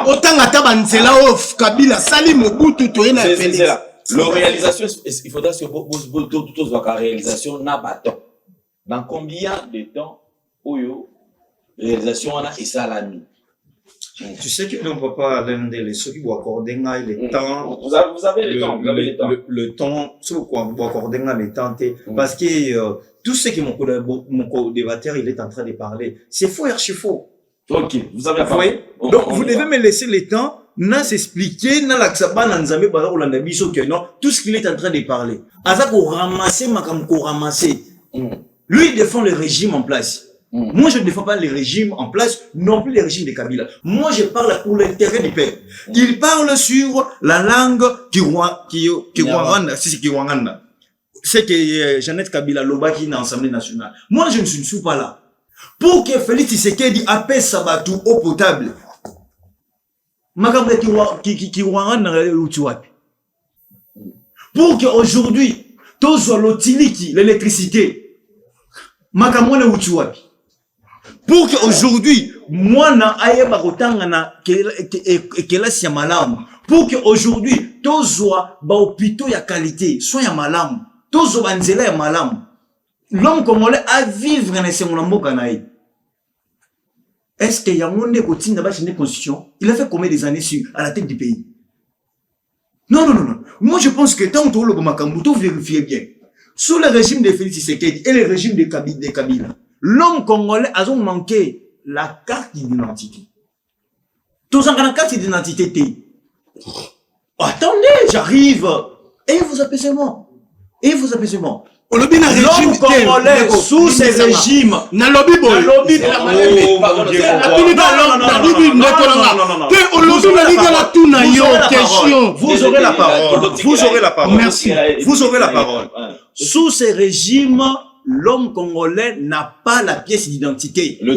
autant à Banzela, Kabila Sali, Mobutu, Toyena, Félix. La réalisation, il faudra que tous la réalisation n'a pas de temps. Dans combien de temps, Oyo, réalisation on a et ça la nuit? Tu sais que non, papa, l'un des ceux qui vont accorder le temps. Vous avez le temps, vous avez le temps. Le temps, ce qu'on va accorder le temps, parce que tout ce que mon co-débatteur il est en train de parler, c'est faux, archi faux. Ok, vous avez la parole. Donc, vous devez me laisser le temps. N'a s'expliquer, n'a l'accès, n'a nzambe, bazar ou l'andabiso que non, tout ce qu'il est en train de parler. Azak ou ramasser, makam ko ramasser. Lui, il défend le régime en place. Moi, je ne défends pas le régime en place, non plus le régime de Kabila. Moi, je parle pour l'intérêt du peuple. Il parle sur la langue Kiwanganda, c'est Kiwanganda. C'est que Jeannette Kabila Loba qui est dans l'Assemblée nationale. Moi, je ne suis pas là. Pour que Félix Tshisekedi appelle Sabatou eau potable. Pour qu'aujourd'hui, tous l'otiliki, l'électricité, pour qu'aujourd'hui, moi na aye bakotanga na kelasi ya malamu, pour qu'aujourd'hui, tous ba hôpitaux ya qualité, soins ya malamu, tous ba nzela ya malamu, l'homme congolais a vivre na semona mboka na ye. Est-ce qu'il y a un monde qui a une constitution? Il a fait combien des années à la tête du pays? Non. Moi, je pense que tant que le Makambuto vérifiez bien. Sous le régime de Félix Tshisekedi et le régime de Kabila, l'homme congolais a manqué la carte d'identité. Tous en la carte d'identité. Attendez, j'arrive. Et vous apaisez-moi. L'homme congolais sous ces régimes. Non. Vous aurez la parole. Merci. Vous aurez la parole. Sous ces régimes, l'homme congolais n'a pas la pièce d'identité. Mais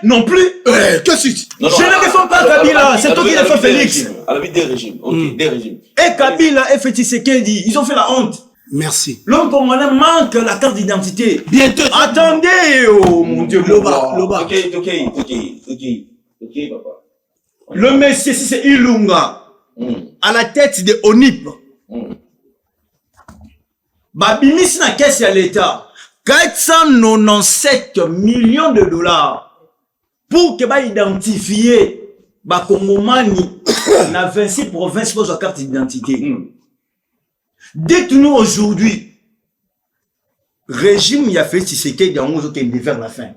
non plus. Je ne défends pas Kabila, c'est toi qui défends Félix. À la vie des régimes. Ok, des régimes. Et Kabila et Félix Tshisekedi, ils ont fait la honte. Merci. L'homme congolais manque la carte d'identité. Bientôt. Attendez, oh mon Dieu, Loba. Ok, papa. Le monsieur, si c'est Ilunga, à la tête de ONIP, Babimis na caisse à l'État, 497 millions de dollars pour que ba identifier ba Kongomani na 26 provinces pour sa carte d'identité. Dites-nous aujourd'hui, régime y a Félix Tshisekedi dans nous qui vers la fin.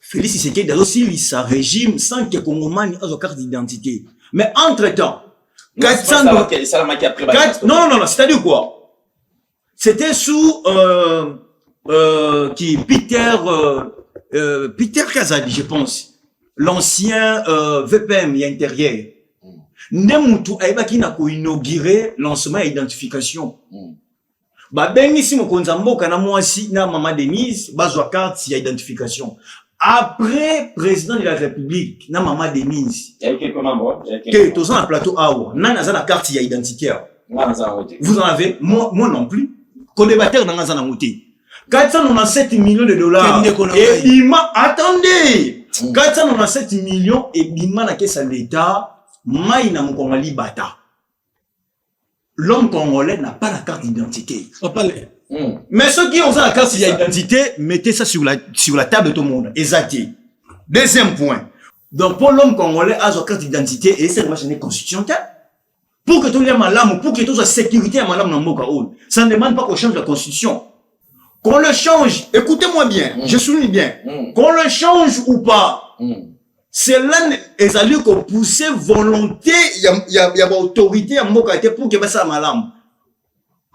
Félix Tshisekedi a aussi sa régime sans que Kongomani ait sa carte d'identité. Mais entre-temps, 400 non, c'est-à-dire quoi? C'était sous Peter Kazadi, je pense, l'ancien VPM intérieur. Nemutu aibaki na ko inaugurer lancement identification. Ba bengi si mokonza mboka na mwasi na mama Denise bazwa carte ya identification. Après président de la République na mama Denise. Il y a quelques membres. Que tous en plateau awa, nana za la carte ya identitaire. Vous en avez? Moi non plus. Co-débatteur dans la moté. 497 millions de dollars. Et Bima, attendez, 497 millions et Bima na caisse à l'État, Maïna Mkongali Bata. L'homme congolais n'a pas la carte d'identité. Mais ceux qui ont la carte d'identité, mettez ça sur la table de tout le monde. Exact. Deuxième point. Donc, pour l'homme congolais, a sa carte d'identité et c'est la machine constitutionnelle. Pour que tout le monde, pour que tout soit sécurité à madame Namboka, ça ne demande pas qu'on change la constitution. Qu'on le change, écoutez-moi bien, je souligne bien, qu'on le change ou pas, c'est là qu'ils ont poussé volonté, il y a autorité à Mboka pour que ça malam.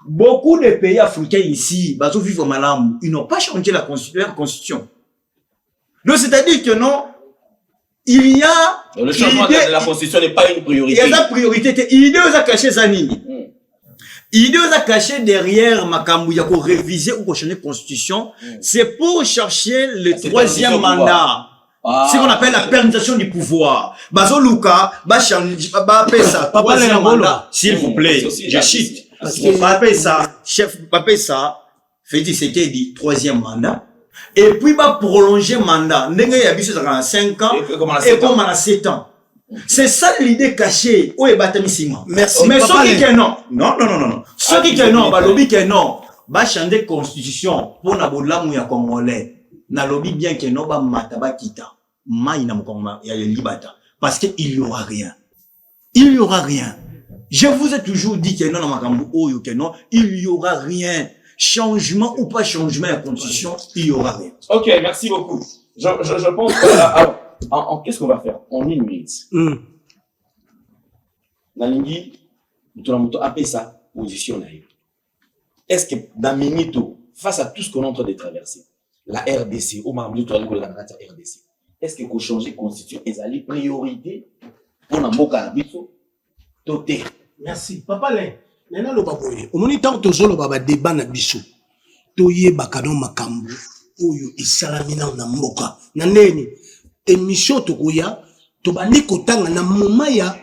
Beaucoup de pays africains ici, vivent malam, ils n'ont pas changé la constitution. Donc c'est-à-dire que non, il y a le changement de la constitution n'est pas une priorité. Il y a la priorité, il doit cacher Zanini. Il doit cacher derrière Makambu, il y a pour réviser ou pour changer la constitution. C'est pour chercher le troisième mandat. C'est ce qu'on appelle la permutation du pouvoir. Bazo Luka, Pesa, Papa mandat, s'il vous plaît, je cite. Papa ça, Félix Tshisekedi, troisième mandat. Et puis, prolonger mandat. Ndenge ya biso za 5 ans, et comme à 7 ans. C'est ça l'idée cachée. Où est Batamisima? Merci. Mais ceux qui disent non. Non. Ceux qui disent non, lobby que non. Ba changer constitution pour na bolamu ya congolais. Na lobby bien que non, ba mataba kita. Mai na mukoma ya libata. Parce qu'il y aura rien. Il y aura rien. Je vous ai toujours dit que non, na makambu oyo que non, il y aura rien. Changement ou pas changement à la constitution, il y aura rien. Ok, merci beaucoup. Je pense que qu'est-ce qu'on va faire en 1 minute? Nalingi, nous appelle ça position. Est-ce que dans minute, face à tout ce qu'on est en train de traverser, la RDC, au moment où la RDC, est-ce que qu'on change la constitution et ça les priorités pour n'importe quel Merci. Papa Lé. Nena lo baboye. Omoni tant tozolo baba débat na biso. Toye bakano makambu oyo isalamina na mboka. Na neni émission tokoya to bani kotanga na moma ya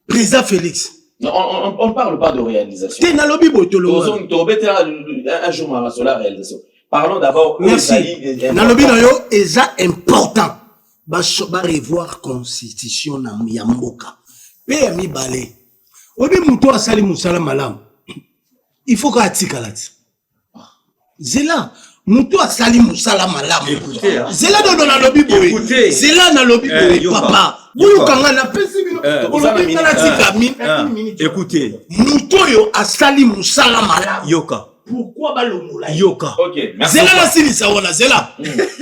président Félix. On parle pas de réalisation. Te na lobi boy to lo. Un jour ma sur la réalisation. Parlons d'abord. Merci. Na lobi na yo eza important. Ba revoir constitution na ya mboka. Pe ya mibale. Obi muto asali musala malam. Il faut qu'à tikalati. Zela muto asali musala malam. Écoutez, Zela do na lobi boy. Zela na lobi boy papa. Buyu kanga na pesi bino. Olobi na tika écoutez. Muto yo asali musala malam. Yoka. Pourquoi balongola? Yoka. OK, merci. Zela la sili sawana zela.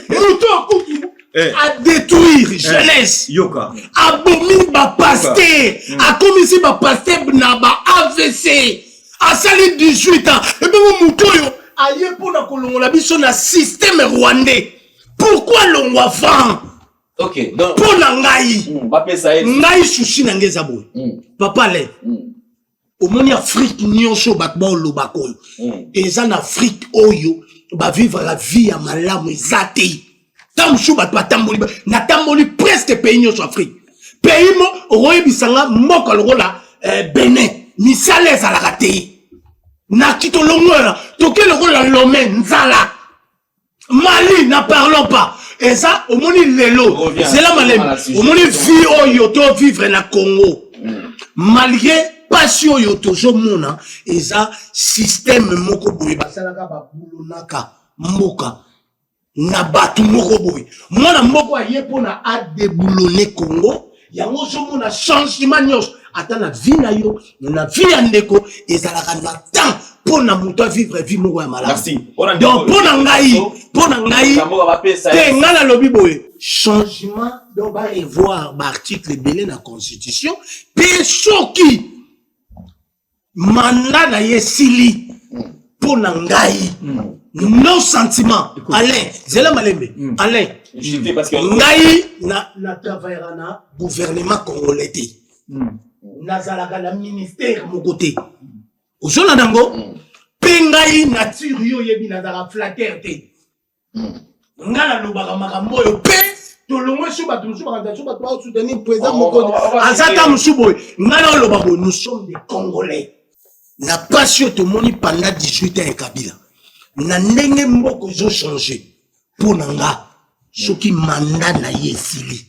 Muto akuki à détruire jeunesse. Yoka. Abomi ba pasteur. A commissi ba pasteur na ba AVC. A sali 18 ans. Et bien muto yo aye pour na kolongola biso na système rwandais. Pourquoi l'on avant? OK, donc pour na ngai. Mbappé ça est. Ngai sushi na ngeza boy. Papa le. Au moni Afrique nyonso batba lobako. Et en Afrique oyo ba vivre la vie à malamu ezate. Tam chou bat patamboli na tamboli presque pays nyonso Afrique. Pays mo royebisanga moko lokola Benin. Misale ezala kate. Na kito longwela toke lokola Lomé nzala. Mali na parlons pas. Et ça au moni lelo. C'est la malem. Au moni vie oyo to vivre na Congo. Malgré passion yo tozo mona eza système moko boye basalaka ba bulonaka mboka na batu moko boye mwana moko aye pona a déboulonner Congo yango zo mona changement nyos ata na vie na yo na vie ya ndeko ezalaka na temps pona muto vivre vie moko ya malamu. Merci. Donc pona ngai te ngala lobi boye changement donc va revoir ba article belé na constitution pe soki mandat na yesili pour nangai non sentiment Alain zela malembe Alain parce que ngai na travaillera na gouvernement congolais na zalaka na ministère mon côté ozona nango pe ngai nature yo yebi na zala flatter te ngala lobaka makambo yo pe tolongwe sho bato musu bakanda sho bato ba soutenir président Mokondi azata musu boy ngala lobako nous sommes des Congolais. Na passion to moni pendant 18 ans et Kabila. na ndenge mboko zo changer pour nanga soki mandat na ye esili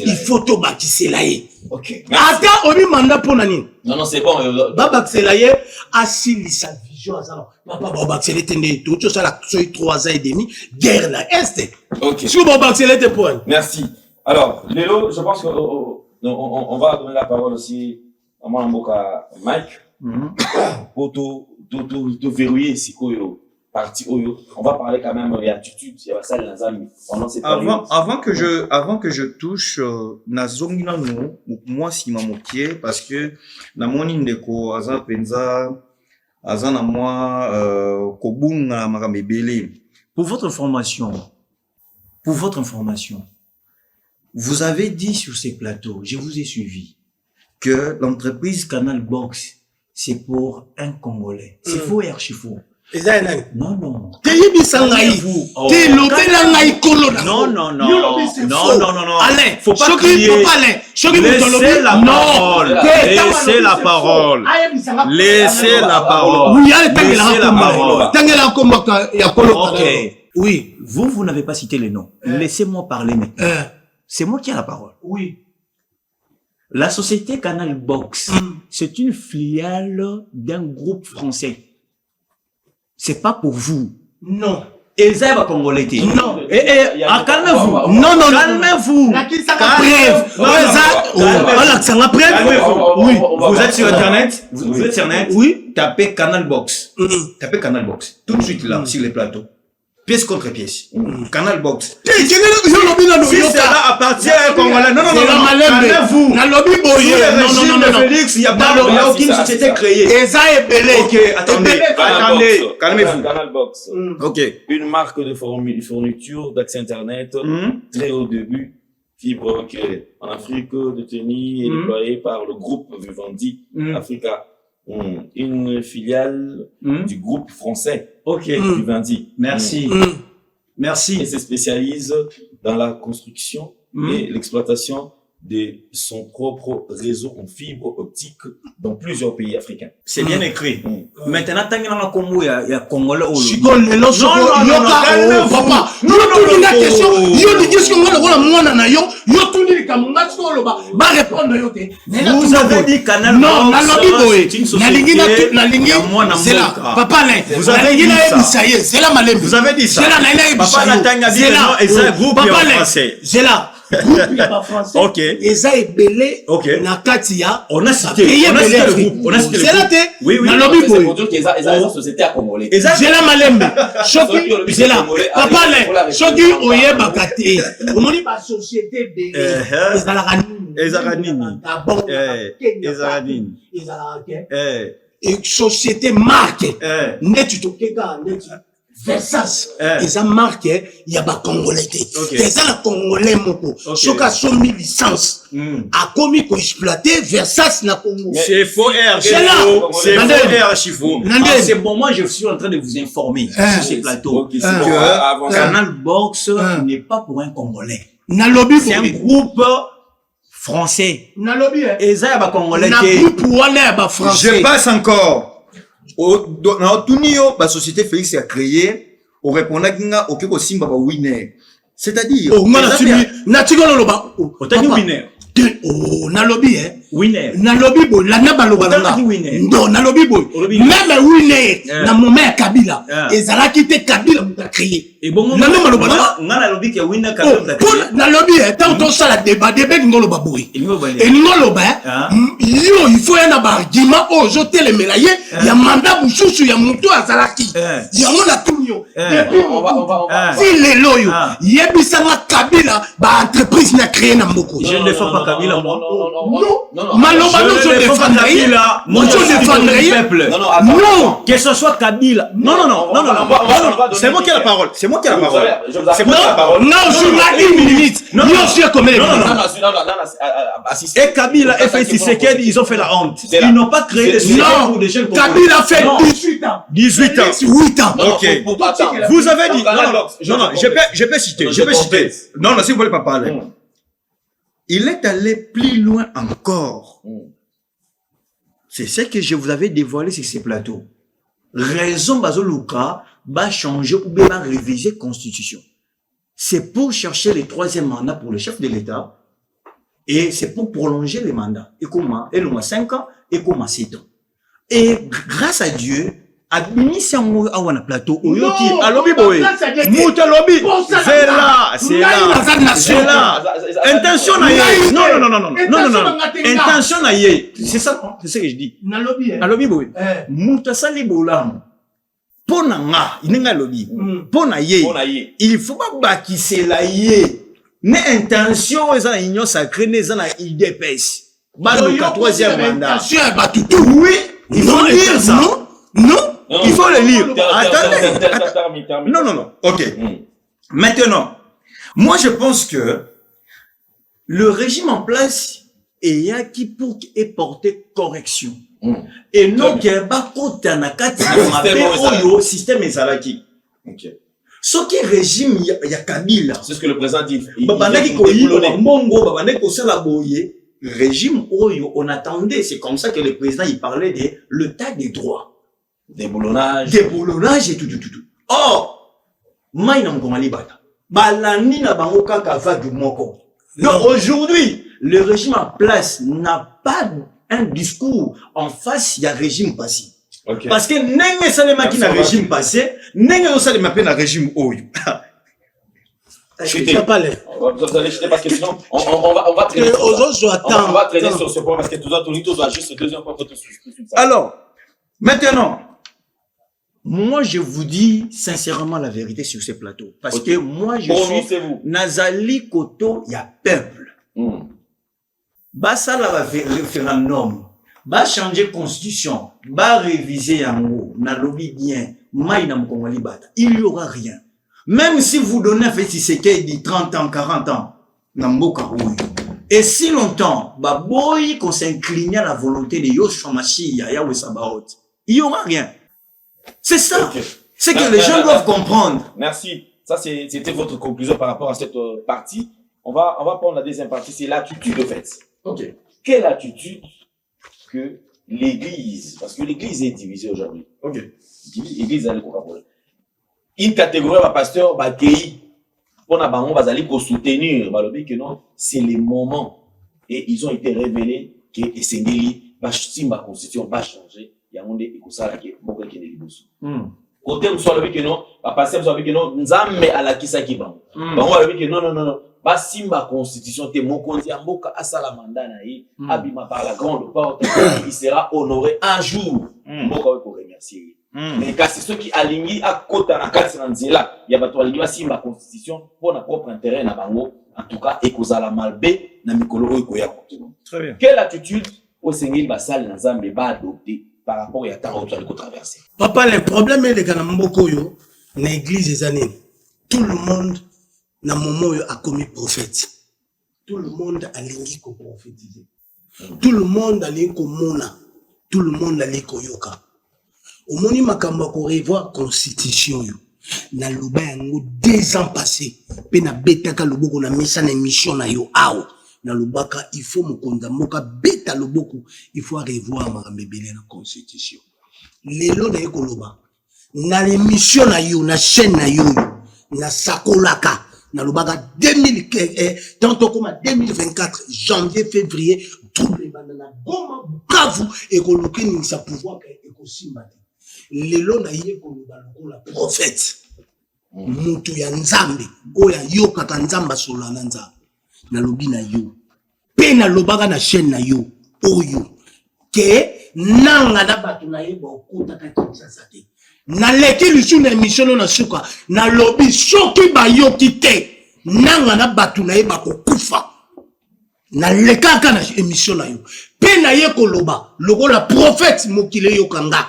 il faut to bakisela ye. Ok. Ata obi mandat pour nani? Non, c'est bon. Ba bakisela ye asilisa vision azala. Papa ba bakisela tende to to sala soy 3 ans et demi guerre na est. Ok. Si ba bakisela te point. Merci. Alors, Lélo, je pense qu'on va donner la parole aussi à mon amboka Mike pour te verrouiller si parti Oyo. On va parler quand même de l'attitude. Il y a ça les amis pendant cette période. Avant que je touche nazongi na no moi si mamokie parce que na moni ndeko aza penza aza na moi kobunga makambe belé. Pour votre information, vous avez dit sur ces plateaux, je vous ai suivi, que l'entreprise Canal Box, c'est pour un Congolais. C'est faux et archi faux. Non, non. Non. Allez, faut pas crier. Laissez la parole. Laissez la parole. Laissez la parole. Ok. Oui. Vous n'avez pas cité les noms. Laissez-moi parler maintenant. C'est moi qui ai la parole. Oui. La société Canal Box, c'est une filiale d'un groupe français. C'est pas pour vous. Non. Et ça va Congolais. Non. Calmez-vous. Non. Calmez-vous. Oui. Vous êtes sur Internet. Vous êtes sur Internet. Oui. Tapez Canal Box. Tapez Canal Box. Tout de suite là, sur les plateaux. Pièce contre pièce. Canal Box. Si cela appartient à un Congolais. Non. Calmez-vous. Sous le régime de Félix, il n'y a aucune société créée. Ok, attendez. Calmez-vous. Canal Box. Ok. Une marque de fourniture d'accès Internet très haut début. Fibre en Afrique détenue et déployée par le groupe Vivendi Africa. Une filiale du groupe français. Ok. Vivendi. Merci. Merci. Et se spécialise dans la construction et l'exploitation de son propre réseau en fibre optique dans plusieurs pays africains. C'est bien écrit. Maintenant, tant qu'il y a un Congo, il y a Congolais au Vous avez dit Canal Non, c'est une société. Papa, vous avez dit ça. Vous avez dit ça. Papa, c'est un groupe français. C'est là. Ok. Eza ebele na kati ya on a cité le groupe. On a cité le groupe. Oui. Na lobby boy. C'est pour dire qu'ils ont société à Congolais. Zela malembe. Choki zela. Papa le. Choki oyeba kate. Omoni ba société belé. Ezala nini. Ezala nini. Et société marque. Netu tokeka netu. Versace, ils ont marqué, il y a pas Congolais. Ils ont Congolais moko. Choka sommi licence. A commis qu'on exploiter Versace na Congo. C'est faux R. C'est faux. En ce moment, je suis en train de vous informer sur ces plateaux que Canal Box n'est pas pour un Congolais. C'est un groupe français. Et ça, il y a Congolais. Je passe encore. Dans tout niveau, la société Félix a créé, on répondait qu'il y a aucun simba ba winner. C'est-à-dire, winner. Oh, na lobby winner. Na lobby boy, la na baloba na. Non, na lobby boy. Même winner na moment Kabila. Ezala kité Kabila m'a créé. Et bon, na baloba na. Na lobby que winner Kabila. Na lobby tant on ça la débat ngolo ba boy. Et ngolo ba yo il faut un argument oh je te le melaye, il y a mandat bususu ya mutu azalaki. Ya mona tunyo. Si les loyo, yebisa na Kabila ba entreprise na créé na mboko. Je ne défends pas Kabila. Non, Maloba, non, je défendrai. Moi, je défendrai. Non, que ce soit Kabila. Non. C'est moi qui ai la parole. C'est moi qui ai la parole. Non, je n'ai une minute. Non, je suis comme et Kabila et Félix Tshisekedi, ils ont fait la honte. Ils n'ont pas créé des sociétés pour des jeunes. Kabila fait 18 ans. 18 ans. 8 ans. Ok. Vous avez dit. Non, je peux citer. Non, si vous voulez pas parler. Il est allé plus loin encore. C'est ce que je vous avais dévoilé sur ces plateaux. Raison Bazoluka, va changer ou bien va réviser la constitution. C'est pour chercher le 3e mandat pour le chef de l'État et c'est pour prolonger les mandats. Et comment? Et le moins 5 ans et comment 7 ans. Et grâce à Dieu, Abimisi yango awana plateau oyoki alobi boye muta lobi c'est là intention na ye non intention na ye c'est ça c'est ce que je dis alobi boye muta sali bolam pona nga ininga lobi pona ye il faut pas bakise la ye ne intention eza na union sacrée ne eza na IDPS ba le 4e mandat oui il faut dire ça non. Il faut le lire. Attendez. Non. Ok. Maintenant, moi je pense que le régime en place est qui pour porter correction. Et non qu'il n'y a pas côté le système ezalaki. Ok. Ce qui est régime, il y a Kabila. C'est ce que le président dit. Régime Oyo, on attendait. C'est comme ça que le président il parlait de l'état des droits. Déboulonnage et tout. Or, maïna mkomali bata. Balani na bango kaka va du moko. Donc aujourd'hui, le régime en place n'a pas un discours en face, il y a régime passé. Okay. Parce que nenge salema qui na régime passé, nenge salema pe na régime oyo. Je ne sais pas les. Vous allez jeter parce que sinon, on va traiter. On va traiter sur ce point parce que tout doit juste le 2e point pour tout ça. Alors, maintenant, moi, je vous dis sincèrement la vérité sur ce plateau. Parce que moi, je suis Nazali Koto, il y a peuple. Ça, là, va référendum. Va changer constitution. Va réviser yango. Na lobby bien. Maïna mkomali bata. Il n'y aura rien. Même si vous donnez un fait dit 30 ans, 40 ans. Namboka ouyo. Et si longtemps, boy, qu'on s'incline à la volonté de Yoshua Mashiach, Yahweh Sabaoth. Il n'y aura rien. C'est ça. Okay. C'est que les gens doivent comprendre. Merci. Ça, c'était votre conclusion par rapport à cette partie. On va prendre la deuxième partie. C'est l'attitude, de fait. Ok. Quelle attitude que l'Église, parce que l'Église est divisée aujourd'hui. Ok. L'Église a le problème. Une catégorie de pasteurs, pour la banque, va soutenir, que non, c'est les moments. Et ils ont été révélés que Sengeli, si ma constitution va changer. Il y a un monde qui est qui est beaucoup qui est liboso. Côté où soit le que non, passer soit que non, nzambe à la kisa qui ban. Bon on le que non. Ba simba constitution te mon konzi amboka asala mandat na yi abima par la grande porte il sera honoré un jour. Mboka ko remercier. Mais quand c'est ceux qui alignent à kota na kati na nzela, il y a bato aligné ba simba constitution pour na propre intérêt na bango en tout cas ekozala malbe na mikolo ko ya koto. Très bien. Quelle attitude au Seigneur basal na nzambe ba adopter par rapport à ta route à traverser. Papa, le problème est que dans l'église des années, tout le monde, dans moment a commis prophète. Tout le monde a lingi ko prophétiser. Tout le monde a lingi ko mona. Tout le monde a lingi ko yoka. Au moni makamba ko revoir constitution yo. Na loba yango 2 ans passés. Pe na betaka loboko na misa na émission na yo awo. Na lobaka il faut mokonda moka beta loboko il faut revoir ma mbebele na constitution lelo na ekoloba na l'émission na yo na chaîne na yo na sakolaka na lobaka 2015 tantôt comme 2024 janvier février trouble bandana Goma Bukavu ekoloki ni sa pouvoir ekosimba lelo na ye koloba lokola prophète mutu ya nzambe oya yoka ka nzamba solo na nzambe na lobi na yo pe na lobaka na chaîne na yo oyo ke nanga na bato na ye bakota ka Kinshasa te na leki lisu na émission na suka na lobi soki bayoki te nanga na bato na ye bakokufa na lekaka na émission na yo pe na ye koloba lokola prophète mokile yokanga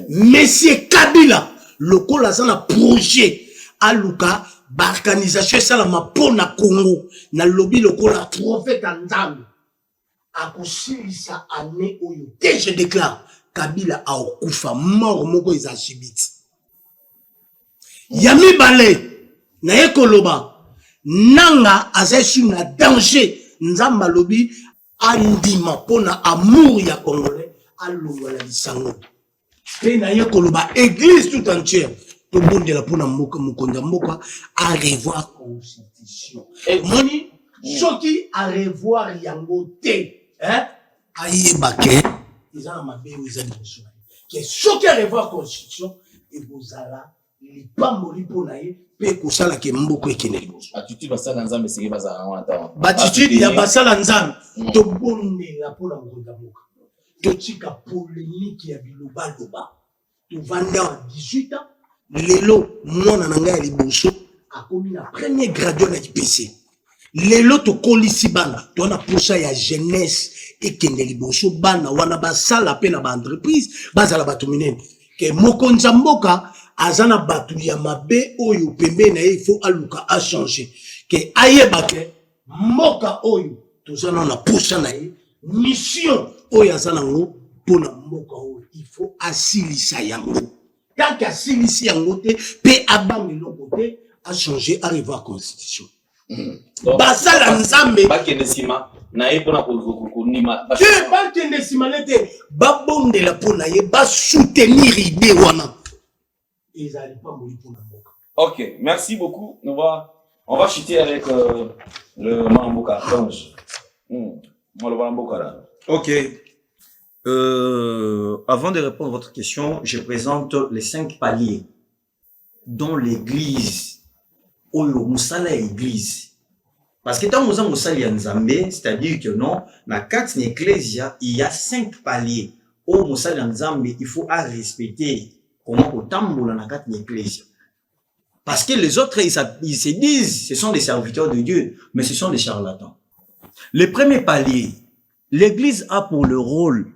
Monsieur Kabila lokola za na projet aluka organisation salama pona Congo na lobby lokola prophète nzambe akusilisa année oyo te je déclare Kabila a okufa mort moko ezashibiti yami bale na ekoloba nanga azesu na danger nzamba lobby andima pona amour ya congolais alongola lisango pe na ekoloba église tout entière tobondela mpona mokonzi ya mboka à revoir constitution moni soki à revoir yango te ayeba ke eza na mabe oyo eza liboso na ye ke soki à revoir constitution ekozala lipamboli mpo na ye mpe kosala ke mboka ekende liboso attitude basala nzambe seke bazala wana ta battitude ya basala nzambe tobondela mpona mokonzi ya mboka totika polémique ya bilobaloba tovanda na 18 ans lelo mwana na ngai ya liboso akomi na premier graduat na IPC lelo tokolisi bana tona posa ya jeunesse ekende liboso bana wana basala mpe na baentreprise bazala bato minene ke mokonzi ya mboka aza na bato ya mabe oyo pembeni na ye ifo aluka achange ke ayeba ke mboka oyo toza na posa na ye mission oyo aza nango mpona mboka oyo ifo asilisa yango tant asilisi yango te mpe abanga eloko te achange arrive à constitution basala nzambe bakende nsima na ye mpona konima te bakende nsima ne te babondela mpo na ye basoutenir ide wana ezali pamboli mpona mboka. Ok, merci beaucoup. On va chuter avec le Mamboka Archange. Le Mamboka là. Ok. Avant de répondre à votre question, je présente les 5 paliers dont l'église, Oyo Moussala église. Parce que dans Moussala Nzambe, c'est-à-dire que non, dans 4 ecclésias, il y a 5 paliers. Au Moussala Nzambe, il faut respecter comment au tambour dans 4 ecclésias. Parce que les autres, ils se disent, ce sont des serviteurs de Dieu, mais ce sont des charlatans. Le premier palier, l'église a pour le rôle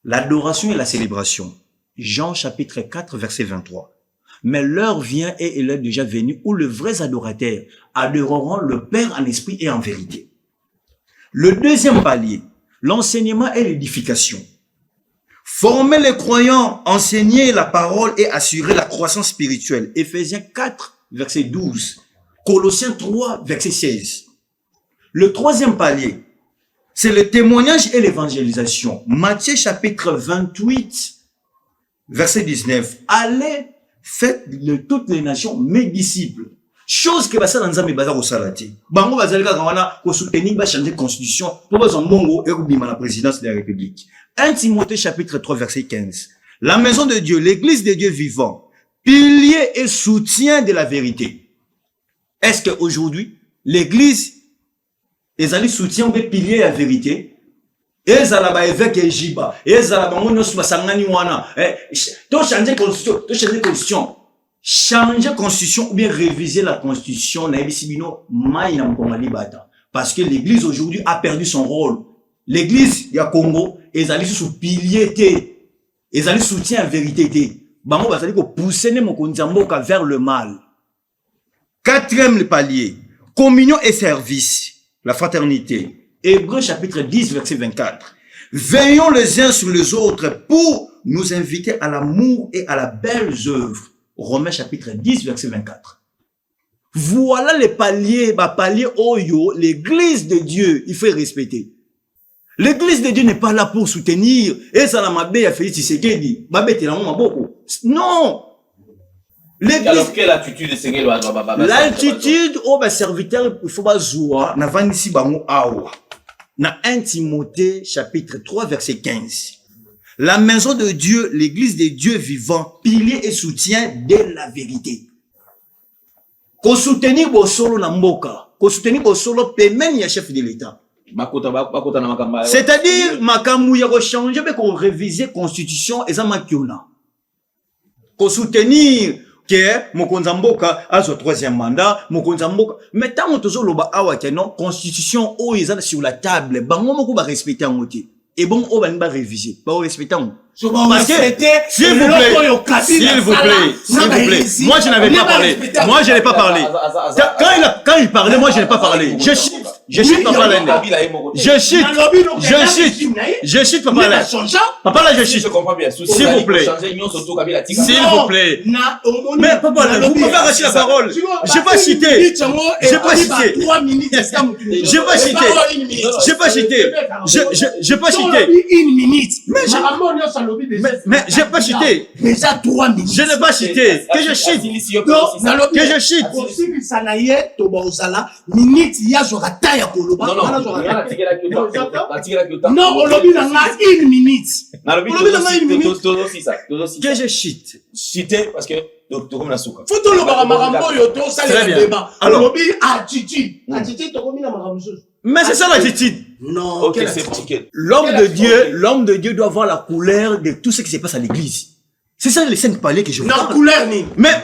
l'adoration et la célébration. Jean chapitre 4, verset 23. Mais l'heure vient et elle est déjà venue où les vrais adorateurs adoreront le Père en esprit et en vérité. Le deuxième palier, l'enseignement et l'édification. Former les croyants, enseigner la parole et assurer la croissance spirituelle. Éphésiens 4, verset 12. Colossiens 3, verset 16. Le troisième palier, c'est le témoignage et l'évangélisation. Matthieu chapitre 28, verset 19. Allez, faites de toutes les nations mes disciples. Chose que basa nzambe baza ko salati. Bango bazalika kawana ko soutenir ba changer constitution pour bazon mongo et kubima la présidence de la République. 1 Timothée chapitre 3 verset 15. La maison de Dieu, l'église de Dieu vivant, pilier et soutien de la vérité. Est-ce que aujourd'hui l'église ezali soutien ou pilier la vérité? Ezala ba évêque ejiba, ezala bango nyonso basangani wana. To changer constitution, changer constitution ou bien réviser la constitution na ebisibino mai na mkongali bata. Parce que l'église aujourd'hui a perdu son rôle. L'église ya Congo ezali sous pilier té, ezali soutien à vérité té. Bango bazali ko pousser ne mokonzi mboka vers le mal. Quatrième le palier, communion et service, la fraternité. Hébreux chapitre 10 verset 24. Veillons les uns sur les autres pour nous inviter à l'amour et à la belle œuvre. Romains chapitre 10 verset 24. Voilà les paliers, palier oyo, l'église de Dieu, il faut respecter. L'église de Dieu n'est pas là pour soutenir. Et ça la mabe ya Félix Tshisekedi. Babete la maboko. Non. Alors quelle attitude de Tshisekedi? L'attitude au serviteur, il faut pas jouer. Na vanisi bango awa. Na 1 Timothée chapitre 3 verset 15. La maison de Dieu, l'église de Dieu vivant, pilier et soutien de la vérité. Ko soutenir bo solo na mboka. Ko soutenir bo solo pemeni ya chef de l'État. C'est-à-dire, makamou ya ko changer, mais qu'on réviser constitution et ça makiona. Ko soutenir que mokonzi mboka a son 3e mandat, mokonzi mboka. Mais tant on tozo loba awa ke non constitution o eza sur la table, bango moko ba respecter en moti. Et bon o ba réviser, ba respecter en. Parce que, s'il vous plaît, moi je n'avais pas parlé. Moi je n'ai pas parlé. Quand il parlait, moi je n'ai pas parlé. Je chute Papa Lende. Je chute Papa Lende. Papa là je chute. S'il vous plaît. S'il vous plaît. Mais Papa Lende, vous pouvez arracher la parole. J'ai pas cité. J'ai pas cité. Une minute. Mais Mais j'ai pas cheaté. Déjà 3 minutes. Je n'ai pas cheaté. Que je cheat. Que je cheat. Aussi, ça n'a y est, Toba Osala, minute, il y a genre taille à Koloba. Non, on l'a vu dans 1 minute. Que je cheat. Cheater parce que comme la souka. Faut tout le Marambo Yoto, ça Très le bien. débat. Alors. On l'a vu à Titi. À Titi, tu as commis la Marambo. Mais c'est ça l'attitude. Non, Ok, c'est petit. L'homme de Dieu doit voir la couleur de tout ce qui se passe à l'église. C'est ça les cinq paliers que je vous Non, parle. couleur, ni. Mais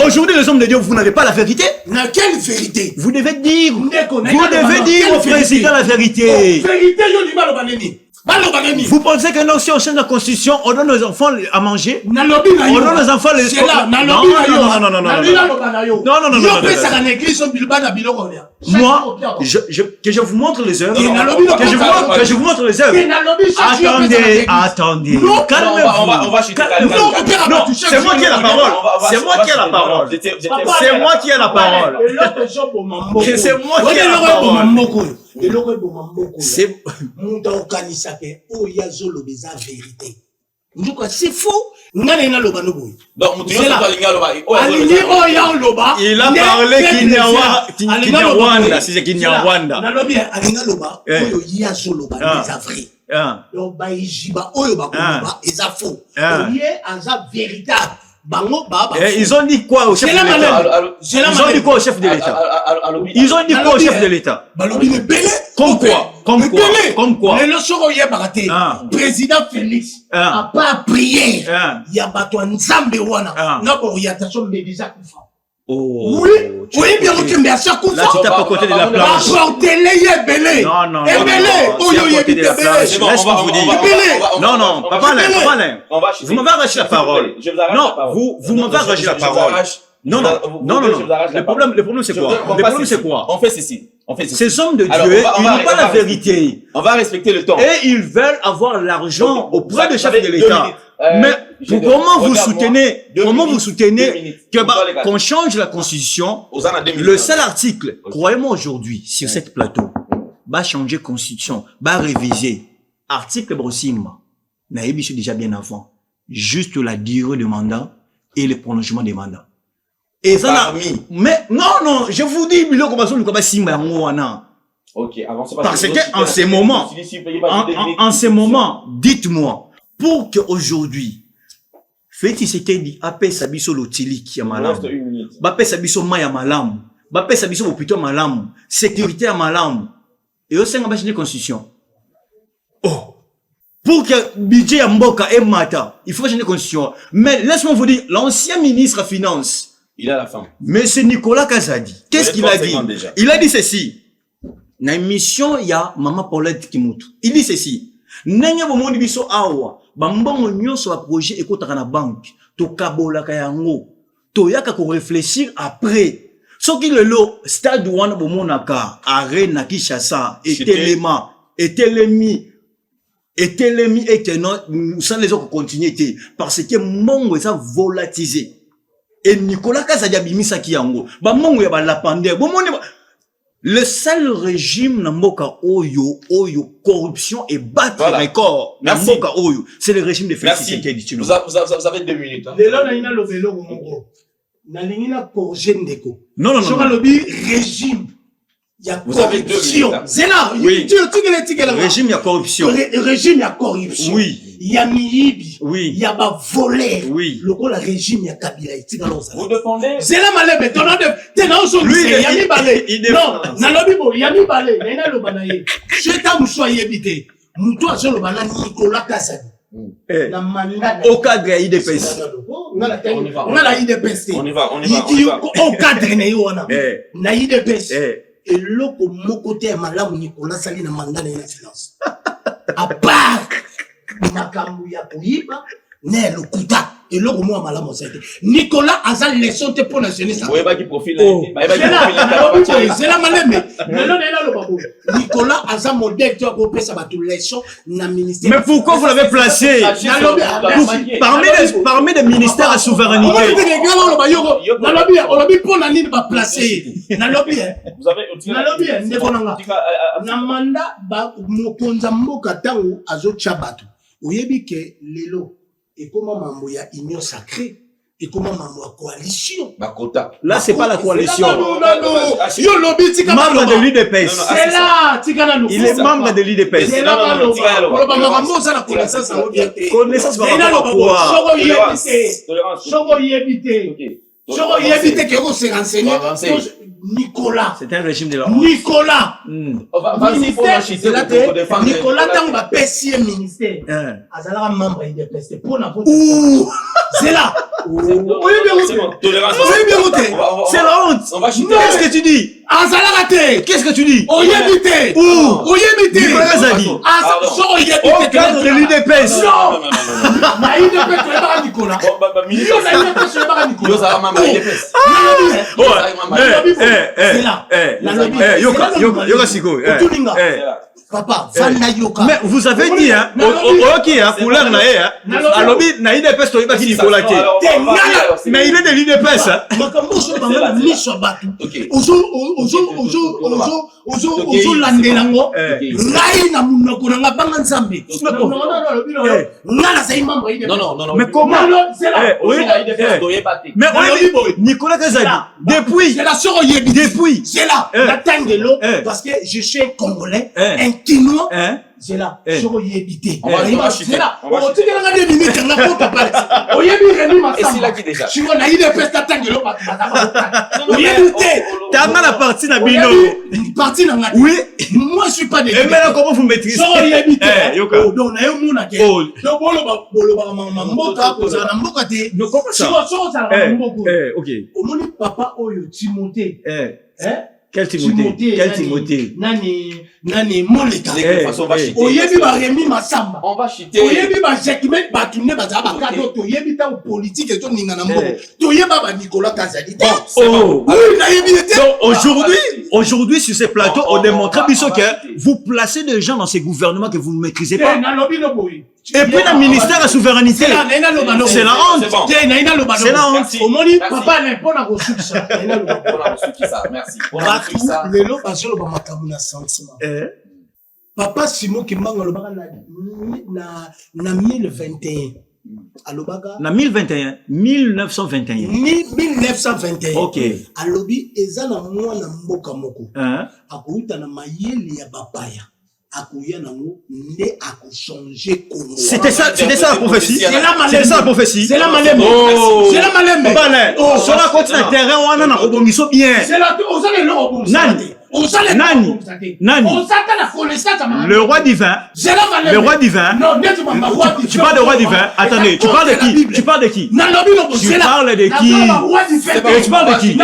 aujourd'hui, les hommes de Dieu, vous n'avez pas la vérité. Dans quelle vérité? Vous devez dire, Vous devez dire au président la vérité. Vérité, yo, ni mal au banani. Vous pensez que non, si on change la constitution, on donne aux enfants à manger? On donne aux enfants les... C'est là, Non. Moi, que je vous montre les œuvres. Que je vous montre les œuvres. Attendez. Calmez-vous. On va chuter. Non, c'est moi qui ai la parole. C'est moi qui ai la parole. C'est moi qui ai la parole. C'est moi qui ai la parole. C'est vérité. C'est faux. Donc, il a parlé Kinyarwanda. Si c'est Kinyarwanda. Ils ont dit quoi au chef de l'État? Ils ont dit quoi au chef de l'État? Ils ont dit quoi au chef de l'État? Comme quoi? Le président Félix a pas prié. Il y a battu Nzambe wana. Non, pour y attention, mais déjà kufa. Oui, bien que mais à chaque fois. Là, tu tapes à côté de la planche. Apportez-les belé. Non. C'est bon, Non, papa Alain. Vous m'avez arraché la parole. Non, vous m'avez arraché la parole. Non. Le problème c'est quoi? On fait ceci. Ces hommes de Dieu, ils n'ont pas la vérité. On va respecter le temps. Et ils veulent avoir l'argent auprès du chef de l'État. Mais comment vous soutenez qu'on change la constitution? Le seul article, croyez-moi aujourd'hui, sur cette plateau, va changer constitution, va réviser. Article Brosima, Naïbi c'est déjà bien avant. Juste la durée du mandat et le prolongement des mandats. Et ça mais non, je vous dis, ok, avancez. Parce qu'en ces moments, dites-moi, pour qu'aujourd'hui, Félix Tshisekedi appelle Sabiso Lotili qui est malade, appelle Sabiso Maya Malam, appelle Sabiso Opito Malam, sécurité à Malam, et au sein de la constitution. Oh! Pour que budget à Mboka et Mata, il faut changer la constitution. Mais laisse-moi vous dire, l'ancien ministre des Finances, il a la fin. Mais c'est Nicolas Kazadi. Qu'est-ce qu'il a dit? Il a dit ceci. Dans l'émission, il y a Maman Paulette Kimutu. Il dit ceci. Nenya bomondi biso awa. Bambongo nyonso wa projet ekotaka na banque. To kabola kayango. To yaka ko réfléchir après. Soki lelo stade wana bomonaka arena Kinshasa etelemi et non sans les autres continuer parce que mongo ça volatilisé. Et Nicolas Kazadi abimisa ki yango. Ba mongo ya ba lapande. Le seul régime na mboka oyo corruption et battre record na mboka oyo, c'est le régime de Félix Tshisekedi. Vous avez 2 minutes. Non. Régime. Il y a corruption. C'est là. Oui. Régime, il y a corruption. Régime, il y a corruption. Oui. Il y a Miyibi. Oui. Il y a volé. Oui. Le régime, il y a Kabila. Vous défendez. C'est là, malé, t'es dans son lui, il y a mis balé. Non, il y a mis balé. Il y a le banaye. Je t'ai mouchoyé habité. Moutoua, je le banane Nicolas Kazadi. Au cadre de l'IDPS. On a la IDPS. On y va. Au cadre na IDPS. Et l'autre, mon côté, madame Nicolas Sali na mandat de la finance. À part, Makambu ya Pouiba, né le Kouta, et l'autre, moi, madame Osete. Nicolas Azal, les sont pour nationaliser ça. Vous voyez pas qui profile c'est la malème. Nicolas Azal, mon directeur, pour ça va tout l'élection, na ministère. Mais pourquoi vous l'avez placé? Parmi les ministères à souveraineté. Vous avez na mandat ba mokonza mboka tango azo chabatu oyebi ke lelo ekoma mambo ya union sacrée ekoma mambo ya coalition Bakota. Là, c'est pas la coalition. Non, yo lobi tika Membre de l'UDPS. c'est là tika na Il est membre de l'UDPS. c'est là ba makambo za la connaissance en bien te Connaissance par c'est là rapport à quoi? soko yebite Tolérance. soko yebite soko yebite ke ko se renseigner Nicolas. C'est un régime de la Nicolas. Vas-y, pour c'est là que Nicolas tant va pessier ministère. Azala membre de PST pour na pour. C'est là. C'est bon. Tolérance. C'est la honte. Qu'est-ce que tu dis? Azala raté. Qu'est-ce que tu dis? Oyebite. Oyebite. Nicolas Zadi. So oyebite. Au cadre de l'UDPS. Non. Na UDPS tu pas Nicolas. Yo na UDPS tu pas Nicolas. Yo ça membre UDPS. C'est là. Yoga Siko. Papa, Fana Yoka. Mais vous avez dit, hein, ok, hein, couleur na hein, alobi na IDPS to iba ki Nicolas te. Mais il est de l'IDPS, hein. Makambo so banga miso batu. Ozo landelango. Ngai na munoko na banga nzambe. Ngala sai mambo ide. Non. Mais comment? Mais Nicolas Kazadi, depuis. C'est la sœur Yebi. Depuis. C'est là. La tangelo parce que je suis un Congolais, un Kinois. C'est là. Sœur Yebi. C'est là. On tient la des minutes na ko papa. Oyebi reni ma. Et c'est là qui déjà. Tu vois na ide pesta tangelo ba. Oyebi te. T'as la partie na bino. Partie na ngati. Oui. Moi je suis pas des. Et maintenant comment vous maîtrisez? Sœur Yebi. Yoka. Donc na yo muna ke. Donc bolo ba mboka ko za na mboka te. Donc comment ça? So ça na mboka. OK. Omoni papa oyo Timothée. Quel Timothée? Quel Timothée? Nani moleka. Oyebi ba Remi Masamba. On va chuter. Oyebi ba Jekime ba tunne ba za ba kato to yebi ta politique et to ninga na mboka. To yeba ba Nicolas Kazadi. Oh. Oui, na yebi te. Donc aujourd'hui sur ces plateaux on démontre biso que vous placez des gens dans ces gouvernements que vous ne maîtrisez pas. Et puis le ministère de souveraineté. C'est la honte. C'est la honte. Omoni papa na pona ko sukisa. Merci. Lelo basolo ba makamu na sentiment. Papa Simon Kimbanga lobaka na 2021. Alobaka na 2021 1921 1921. OK. Alobi ezana mwana mboka moko. Akouta na mayele ya bapaya. Akouya nango ne changer Congo. C'était ça la prophétie. C'est la malème. C'est ça la prophétie. C'est la malème. C'est la malème. Oh, sur la côte na terrain wana na obongiso bien. C'est la osale le obongiso. Nani. Le roi divin. Le roi divin. Non, tu parles de roi divin. Attendez, tu parles de qui? Tu parles de qui? Tu parles de qui? Tu parles de qui?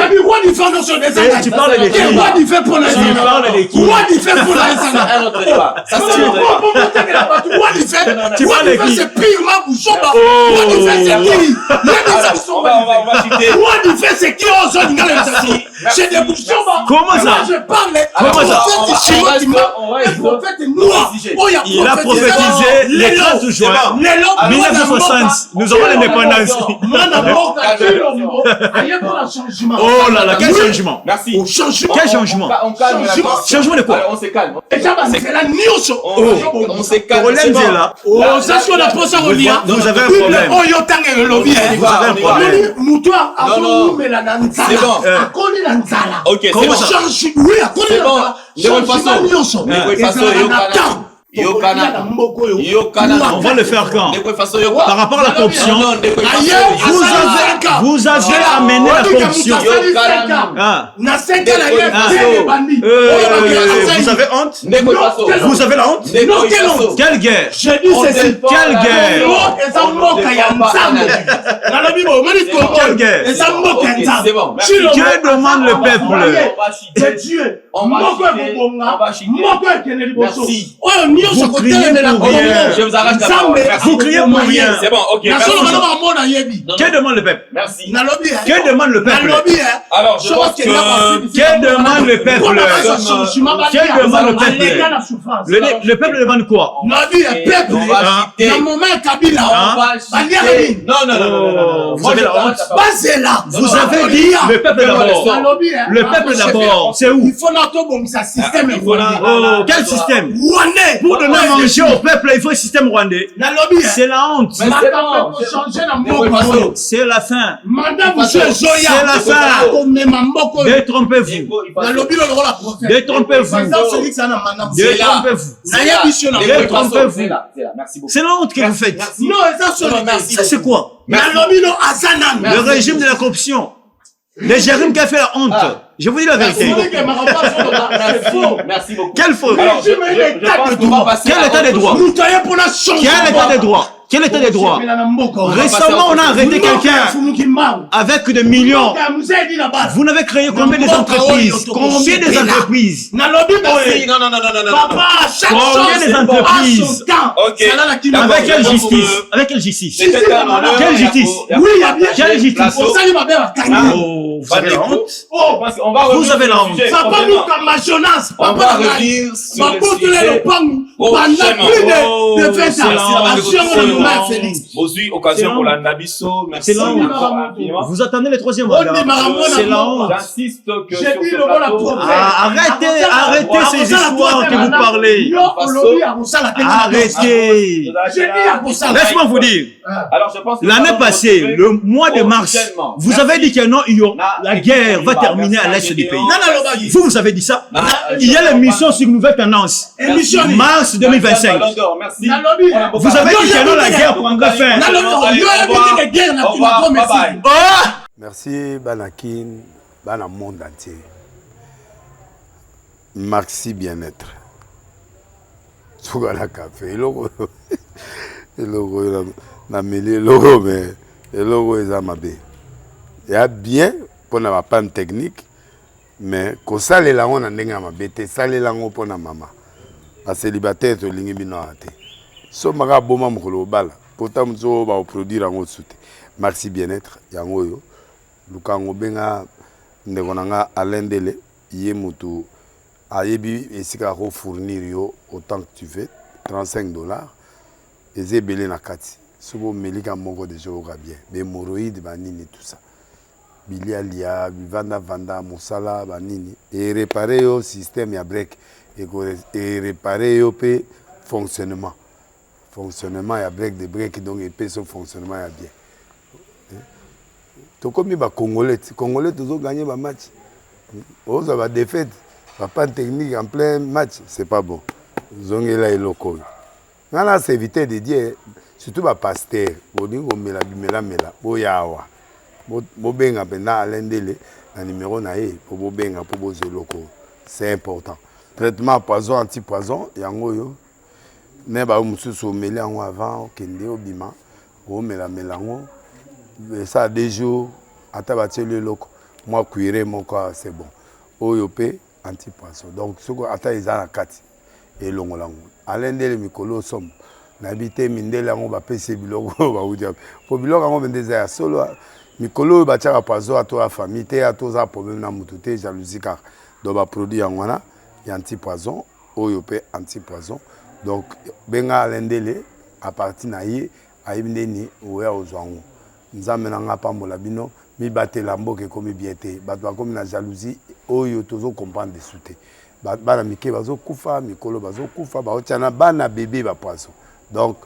Tu parles de qui? Roi divin pour la Tu parles de qui? Roi divin pour la Tu parles de qui? C'est pire, ma bouchomba. Roi divin, c'est qui? Roi divin, c'est qui? C'est des bouchomba. Comment ça? Comment ça? Il a prophétisé le 13 juin 1960. Nous avons l'indépendance. Oh là là, quel changement? Merci. Quel changement? Changement de quoi? On se calme. On se calme. Problème est là. Vous avez un problème. C'est bon. Ok, c'est bon. Oui, c'est bon. On va le faire quand? Par rapport à la corruption, vous avez amené la corruption. Vous avez honte? Vous avez la honte? Quelle guerre? Quelle guerre? Quelle guerre? Que demande le peuple? Merci. Vous criez pour rien. Je vous arrache la parole. Vous criez pour rien. C'est bon, ok. Que demande le peuple? Merci. Que demande le peuple? Alors, je pense que... Que demande le peuple? Que demande le peuple? Le peuple demande quoi? On va chuter. Non. Vous avez la honte? Vous avez dit le peuple d'abord. Le peuple d'abord, c'est où? Il faut notre bon système. Quel système? Pour donner à manger au peuple, il faut le système rwandais. C'est la honte. C'est la fin. C'est la fin. Détrompez-vous. Détrompez-vous. Détrompez-vous. C'est la honte que vous faites. Ça c'est quoi? Le régime de la corruption. Le Jérim qui a fait la honte. Je vous dis la vérité. Merci beaucoup. Quel faux? Quel état de droit? Quel état de droit? Quel état de droit? Récemment, on a arrêté quelqu'un avec des millions. Vous n'avez créé combien d'entreprises? Combien des entreprises? Combien des entreprises? Avec quelle justice? Avec quelle justice? Quelle justice? Quelle justice? Vous avez la honte? Vous avez la honte. On va revenir sur le sujet. Aujourd'hui, occasion pour la Nabiso. Merci encore infiniment. Vous attendez le troisième mandat. C'est la honte. J'insiste que sur ce plateau. Arrêtez ces histoires que vous parlez. Arrêtez. Laisse-moi vous dire. L'année passée, le mois de mars, vous avez dit que non, la guerre va terminer à l'est du pays. Vous avez dit ça. Il y a l'émission sur Nouvelle Tendance. Mars 2025. Vous avez dit que non, la guerre prendra fin. Merci Banakin, Bana monde entier. Merci bien-être. Sougala café, logo na mêlé logo mais logo ezamabe. Il y a bien pour na panne technique mais ko sale la on ndenge mabe te sale la ngo pona mama. A célibataire to lingi bino ate. So maga boma mokolo bala pourtant zo ba produire ngo soute. Merci bien-être yango yo. Lukango benga ndeko nanga alendele ye mutu ayebi esika ko fournir yo autant que tu veux $35 et belé na kati sobo melika moko de jour bien be hémorroïdes banini tout ça bilialia vanda musala banini et réparer au système ya break et réparer au pe fonctionnement ya break de break donc et son fonctionnement ya bien. To comme ba congolais toujours gagner ba match. On va défaite, pas technique en plein match, c'est pas bon. Zongela et loco. On a évité de dire surtout ba pasteur, boningo mela boyawa. Bo benga pena alendele na numéro na e pour bo benga pour bo loco. C'est important. Traitement poison anti-poison yango yo. Ne ba mususu mela ngo avant kende obima. O mela ngo. Ça des jours à tabater le loco. Moi cuire mon corps c'est bon. Oyopé anti-poisson. Donc ce qu'on attend ils a 4 et longolango. Alendele mikolo som. N'habité mindela ngo ba pese biloko ba udia. Pour biloko ngo bendeza solo mikolo ba tchaka poisson à toi famille te à toi problème na mututé jalousie car do ba produit ngwana ya anti-poisson oyopé anti-poisson. Donc benga alendele à partir na ye ayibindeni oya ozwango. Nzambe nanga pambola bino mi batela mboke komi biete bato bakomi na jalousie oyo tozo comprendre de souté bana mike bazo kufa mikolo bazo kufa baotiana bana bébé ba poisson donc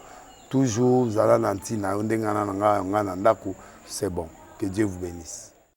toujours zala nanti na ndengana nga na ndako c'est bon que Dieu vous bénisse.